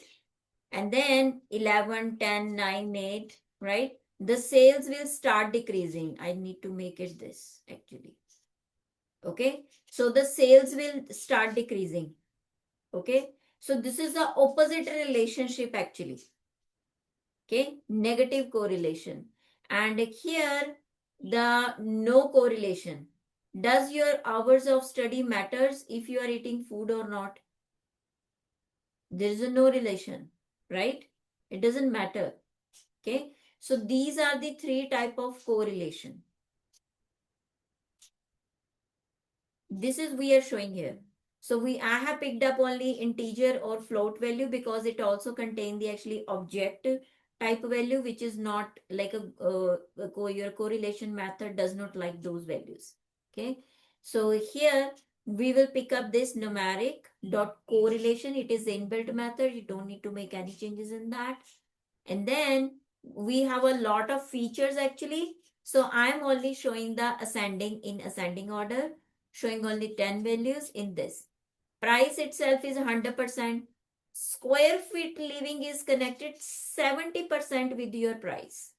And then 11, 10, 9, 8, right? The sales will start decreasing. I need to make it this actually. Okay. So the sales will start decreasing. Okay. So this is the opposite relationship actually. Okay. Negative correlation. And here the no correlation. Does your hours of study matters if you are eating food or not? There is a no relation, right? It doesn't matter. Okay. So these are the 3 type of correlation. This is we are showing here. So I have picked up only integer or float value because it also contain the actually object type value, which is not like your correlation method does not like those values. Okay. So here we will pick up this numeric dot correlation. It is inbuilt method. You don't need to make any changes in that. And then we have a lot of features actually. So I'm only showing the ascending in ascending order, showing only 10 values in this. Price itself is 100%. Square feet living is connected 70% with your price.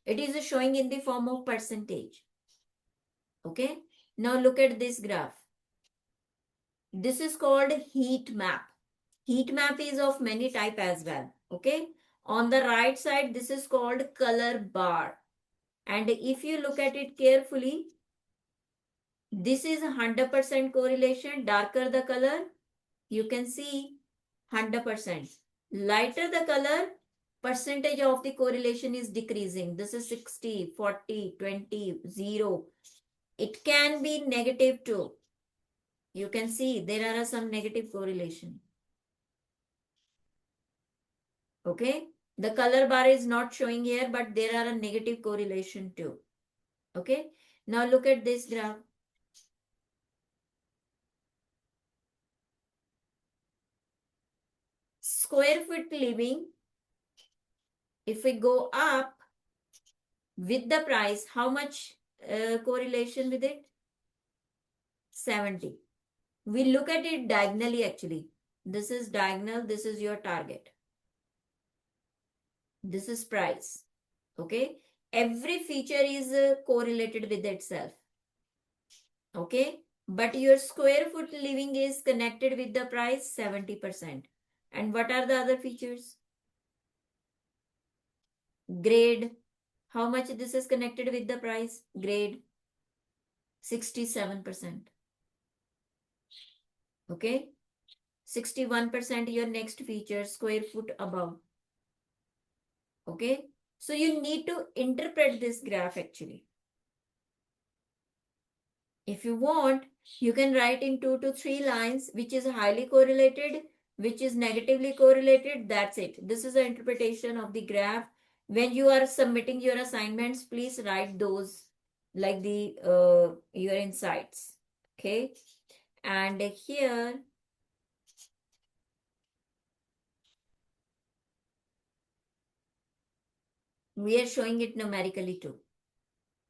It is showing in the form of percentage. Okay. Now look at this graph. This is called heat map. Heat map is of many type as well. Okay. On the right side, this is called color bar. And if you look at it carefully, this is 100% correlation. Darker the color, you can see 100%. Lighter the color, percentage of the correlation is decreasing. This is 60, 40, 20, 0. It can be negative too. You can see there are some negative correlation. Okay, the color bar is not showing here, but there are a negative correlation too. Okay, now look at this graph. Square foot living, if we go up with the price, how much correlation with it? 70. We look at it diagonally actually. This is diagonal, this is your target. This is price. Okay, every feature is correlated with itself. Okay, but your square foot living is connected with the price 70%. And what are the other features? Grade, how much this is connected with the price? Grade 67%. Okay, 61% your next feature, square foot above. Okay, so you need to interpret this graph actually. If you want, you can write in 2 to 3 lines which is highly correlated, which is negatively correlated. That's it. This is the interpretation of the graph. When you are submitting your assignments, please write those like the your insights. Okay, and here we are showing it numerically too.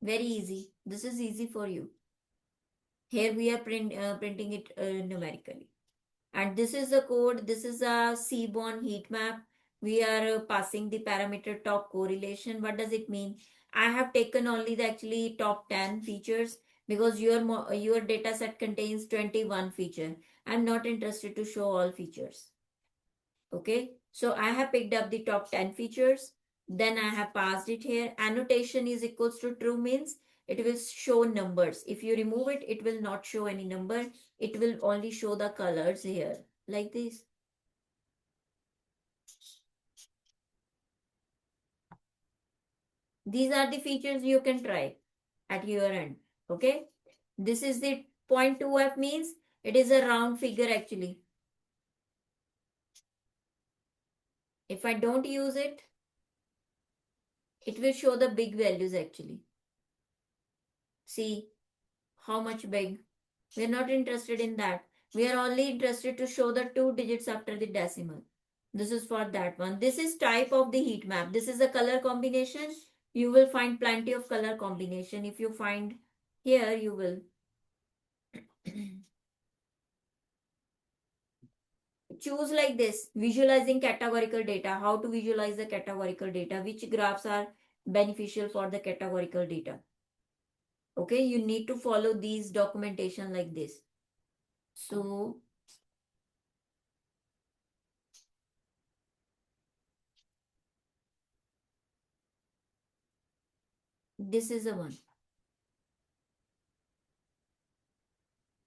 Very easy. This is easy for you. Here we are printing it numerically. And this is the code. This is a seaborne heat map. We are passing the parameter top correlation. What does it mean? I have taken only the actually top 10 features because your data set contains 21 feature. I'm not interested to show all features. Okay, so I have picked up the top 10 features. Then I have passed it here. Annotation is equals to true means it will show numbers. If you remove it, it will not show any number. It will only show the colors here like this. These are the features you can try at your end. Okay, this is the 0.2f means it is a round figure actually. If I don't use it, it will show the big values actually. See how much big. We're not interested in that. We are only interested to show the 2 digits after the decimal. This is for that one. This is type of the heat map. This is a color combination. You will find plenty of color combination. If you find here, you will. Choose like this, visualizing categorical data. How to visualize the categorical data? Which graphs are beneficial for the categorical data? Okay, you need to follow these documentation like this. So this is the one.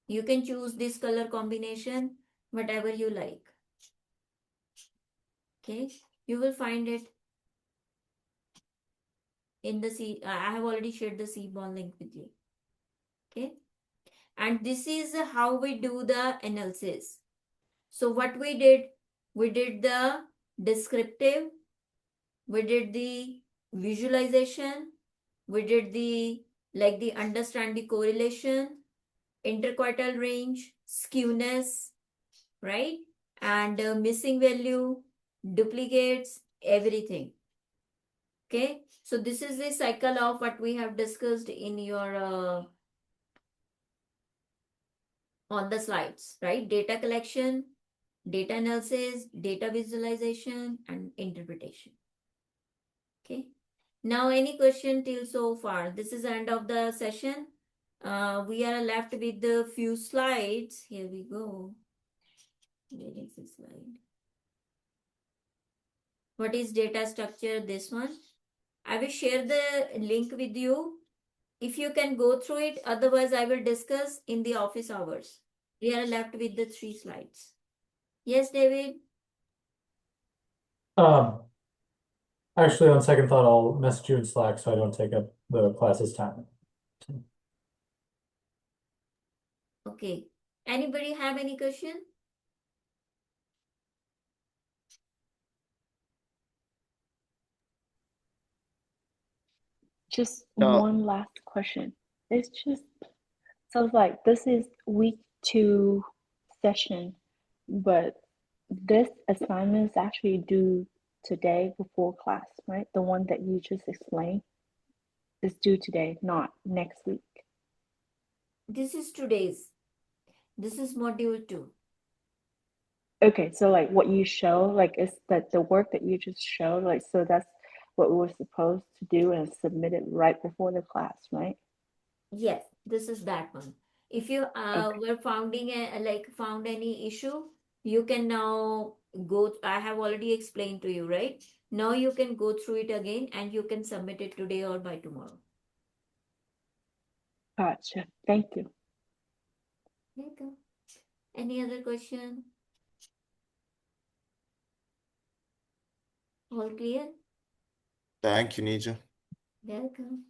You can choose this color combination, whatever you like. Okay, you will find it in the C. I have already shared the Cbond link with you. Okay, and this is how we do the analysis. So what we did the descriptive, we did the visualization, we did the like the understand the correlation, interquartile range, skewness, right? And missing value, duplicates, everything. Okay, so this is the cycle of what we have discussed in your on the slides, right? Data collection, data analysis, data visualization, and interpretation. Okay, now any question till so far? This is the end of the session. We are left with the few slides. Here we go. Where is the slide? What is data structure? This one. I will share the link with you. If you can go through it, otherwise I will discuss in the office hours. We are left with the 3 slides. Yes, David? Um, Actually, on second thought, I'll message you in Slack so I don't take up the class's time. Okay. Anybody have any question? Just So one last question. It's just so it's like this is week 2 session, but this assignment is actually due today before class, right? The one that you just explained is due today, not next week. This is today's. This is module 2. Okay, so like what you show, like is that the work that you just showed, like so that's what we were supposed to do and submit it right before the class, right? Yes, this is that one. If you Okay. were found any issue, you can now go. I have already explained to you, right? Now you can go through it again and you can submit it today or by tomorrow. Gotcha. Thank you. Welcome. Any other question? All clear? thank you, Nija. Welcome.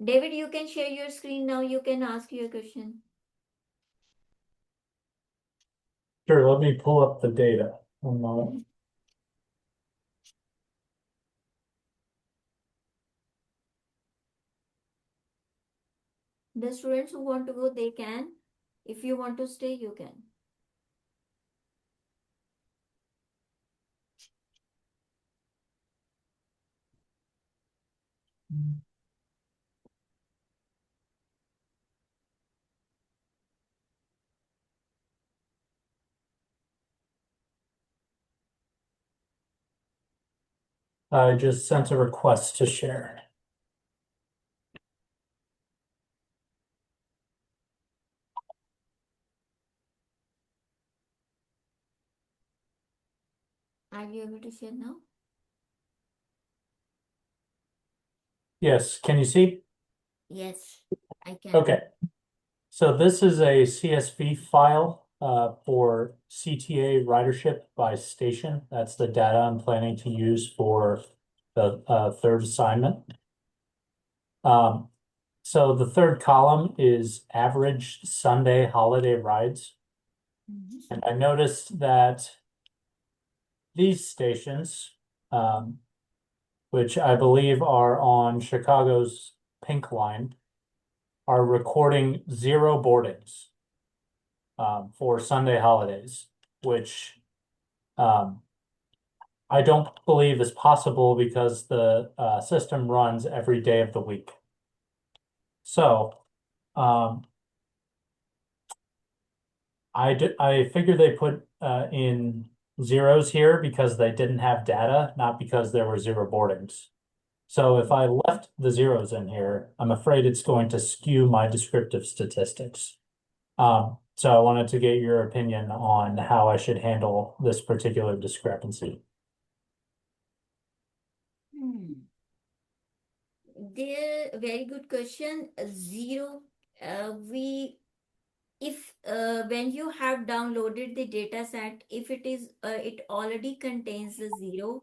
David, you can share your screen now. You can ask your question. Sure, let me pull up the data. One moment. The students who want to go, they can. If you want to stay, you can. I just sent a request to share. Are you able to share now? Yes, can you see? Yes, I can. Okay. So this is a CSV file for CTA ridership by station. That's the data I'm planning to use for the third assignment. So the third column is average Sunday holiday rides. And I noticed that these stations, which I believe are on Chicago's Pink Line, are recording 0 boardings for Sunday holidays, which I don't believe is possible because the system runs every day of the week. So I figured they put in zeros here because they didn't have data, not because there were 0 boardings. So if I left the zeros in here, I'm afraid it's going to skew my descriptive statistics. So I wanted to get your opinion on how I should handle this particular discrepancy. There, very good question. Zero. We if when you have downloaded the data set, if it already contains the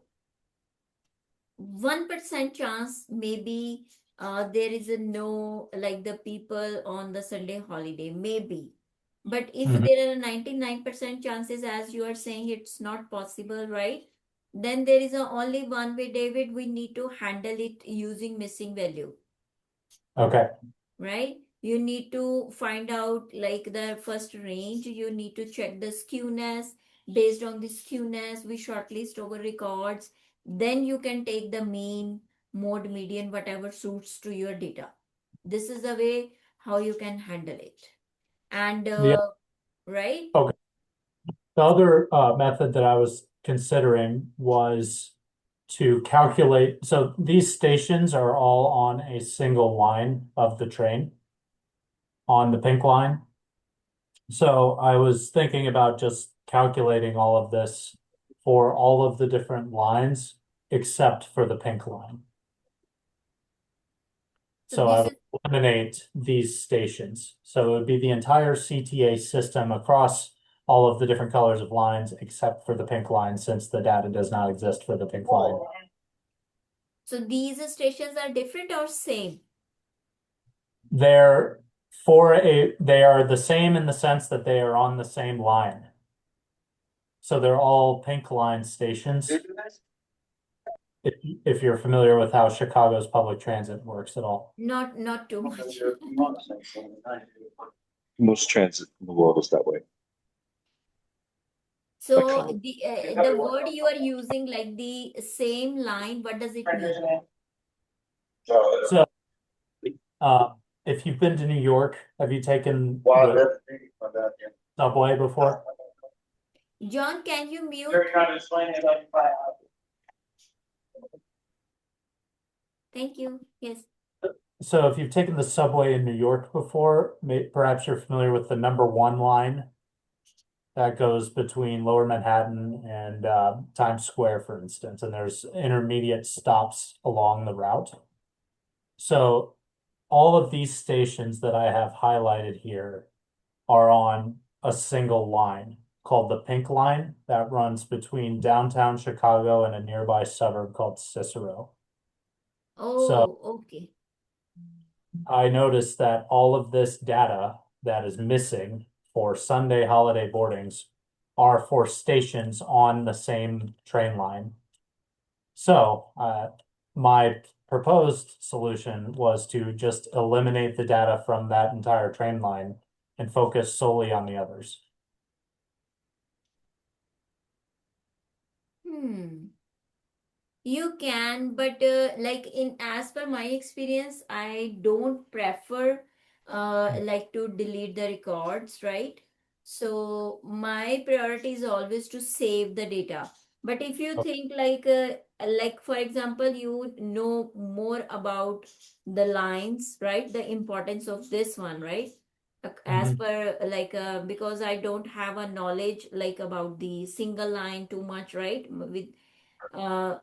1% chance, maybe there is a no, like the people on the Sunday holiday, maybe. But if Mhm. there are 99% chances, as you are saying, it's not possible, right? Then there is only one way, David. We need to handle it using missing value, Okay. right? You need to find out like the first range. You need to check the skewness. Based on the skewness, we shortlist our records. Then you can take the mean, mode, median, whatever suits to your data. This is the way how you can handle it. And The right? okay. The other method that I was considering was to calculate. So these stations are all on a single line of the train on the Pink Line. So I was thinking about just calculating all of this for all of the different lines except for the Pink Line. So So I this would is eliminate these stations. So it would be the entire CTA system across all of the different colors of lines except for the Pink Line, since the data does not exist for the Pink Line. so these stations are different or same? They're they are the same in the sense that they are on the same line. So they're all Pink Line stations. if you're familiar with how Chicago's public transit works at all. Not too much. Most transit in the world is that way. So Like the word you are using, like the same line, what does it mean? So, if you've been to New York, have you taken the subway before? John, can you mute? Thank you. Yes. So if you've taken the subway in New York before, perhaps you're familiar with the number 1 line that goes between Lower Manhattan and Times Square, for instance, and there's intermediate stops along the route. So all of these stations that I have highlighted here are on a single line called the Pink Line that runs between downtown Chicago and a nearby suburb called Cicero. So Oh, okay. I noticed that all of this data that is missing for Sunday holiday boardings are for stations on the same train line. So my proposed solution was to just eliminate the data from that entire train line and focus solely on the others. You can, but like in as per my experience, I don't prefer like to delete the records, right? So my priority is always to save the data. But if you think like for example, you know more about the lines, right? The importance of this one, right? As per like because I don't have a knowledge like about the single line too much, right? With uh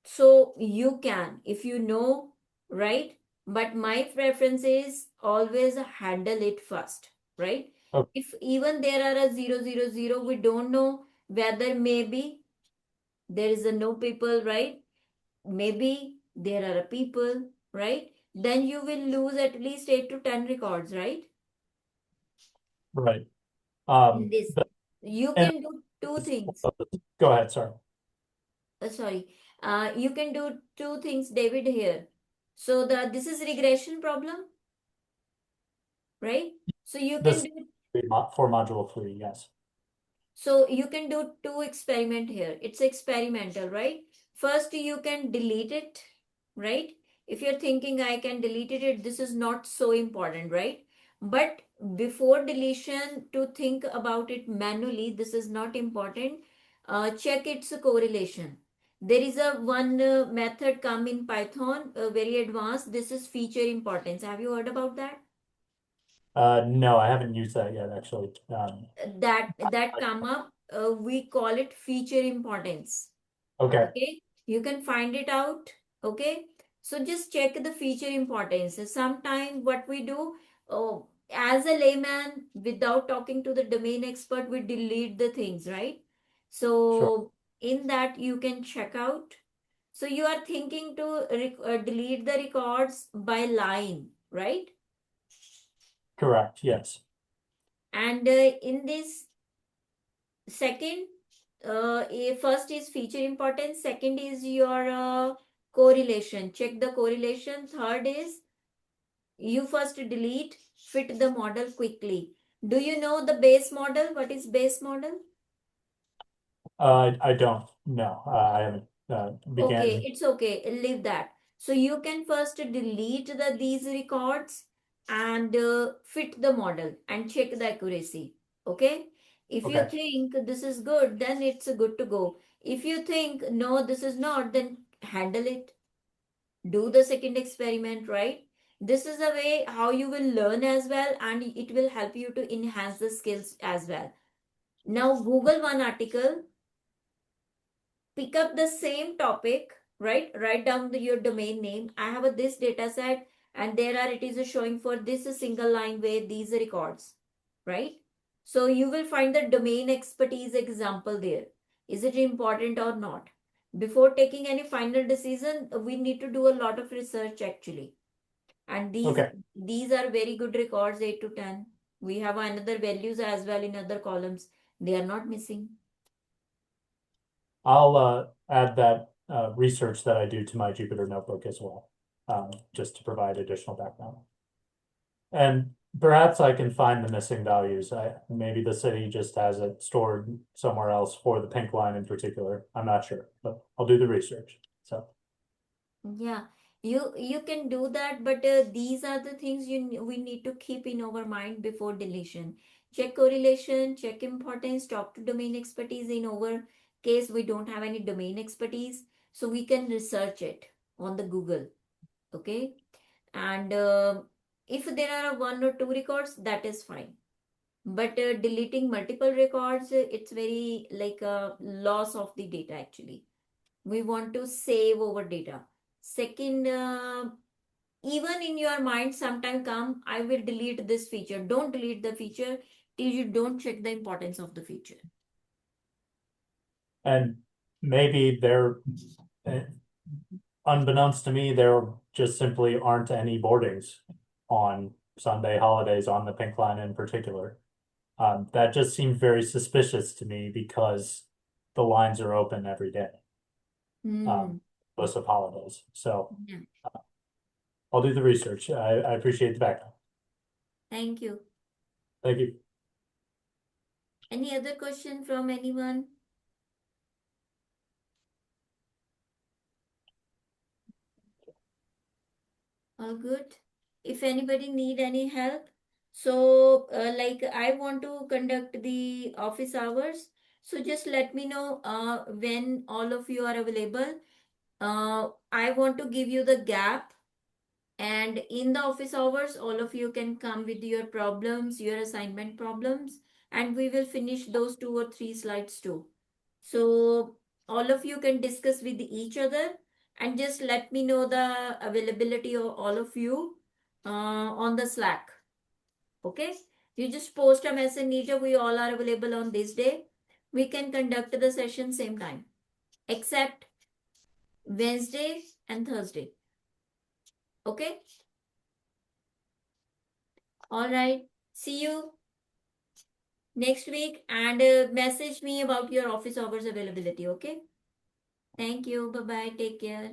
so you can, if you know, right? But my preference is always handle it first, right? Okay. If even there are a 000, we don't know whether maybe there is a no people, right? Maybe there are a people, right? Then you will lose at least 8 to 10 records, right? Right. In this, you And can do two things. go ahead, sorry. Sorry, you can do two things, David, here. So this is regression problem, right? So you can This do for module 3, yes. so you can do two experiment here. It's experimental, right? First, you can delete it, right? If you're thinking I can delete it, this is not so important, right? But before deletion, to think about it manually, this is not important. Check its correlation. There is a one method come in Python, very advanced. This is feature importance. Have you heard about that? No, I haven't used that yet, actually. That come up, we call it feature importance. Okay, Okay, you can find it out. Okay, so just check the feature importance. Sometime what we do, oh, as a layman, without talking to the domain expert, we delete the things, right? sure, So in that you can check out. So you are thinking to delete the records by line, right? correct, yes. And in this second, first is feature importance, second is your correlation, check the correlation, third is you first delete, fit the model quickly. Do you know the base model? What is base model? I don't know. I haven't Okay, began. it's okay, leave that. So you can first delete these records and fit the model and check the accuracy. Okay, if you Okay, think this is good, then it's good to go. If you think no, this is not, then handle it, do the second experiment, right? This is a way how you will learn as well, and it will help you to enhance the skills as well. Now Google one article, pick up the same topic, right? Write down your domain name. I have this data set, and there are, it is showing for this single line way these records, right? So you will find the domain expertise example there. Is it important or not? Before taking any final decision, we need to do a lot of research actually. And okay. these are very good records, 8 to 10. We have another values as well in other columns. They are not missing. I'll add that research that I do to my Jupyter notebook as well, just to provide additional background. And perhaps I can find the missing values. Maybe the city just has it stored somewhere else for the pink line in particular. I'm not sure, but I'll do the research. So Yeah, you can do that, but these are the things we need to keep in our mind before deletion. Check correlation, check importance, talk to domain expertise. In our case, we don't have any domain expertise, so we can research it on the Google. Okay, and if there are one or two records, that is fine. But deleting multiple records, it's very like a loss of the data actually. We want to save our data. Second, even in your mind sometime come, I will delete this feature. Don't delete the feature till you don't check the importance of the feature. and maybe there, unbeknownst to me, there just simply aren't any boardings on Sunday holidays on the pink line in particular. That just seemed very suspicious to me because the lines are open every day, most of holidays. So Yeah. I'll do the research. I appreciate the background. Thank you. Thank you. Any other question from anyone? All good. If anybody need any help, so like I want to conduct the office hours, so just let me know when all of you are available. I want to give you the gap, and in the office hours all of you can come with your problems, your assignment problems, and we will finish those 2 or 3 slides too. So all of you can discuss with each other, and just let me know the availability of all of you on the Slack. Okay, you just post a message, Neerja, we all are available on this day. We can conduct the session same time, except Wednesday and Thursday. Okay, all right, see you next week, and message me about your office hours availability. Okay, thank you, bye bye, take care.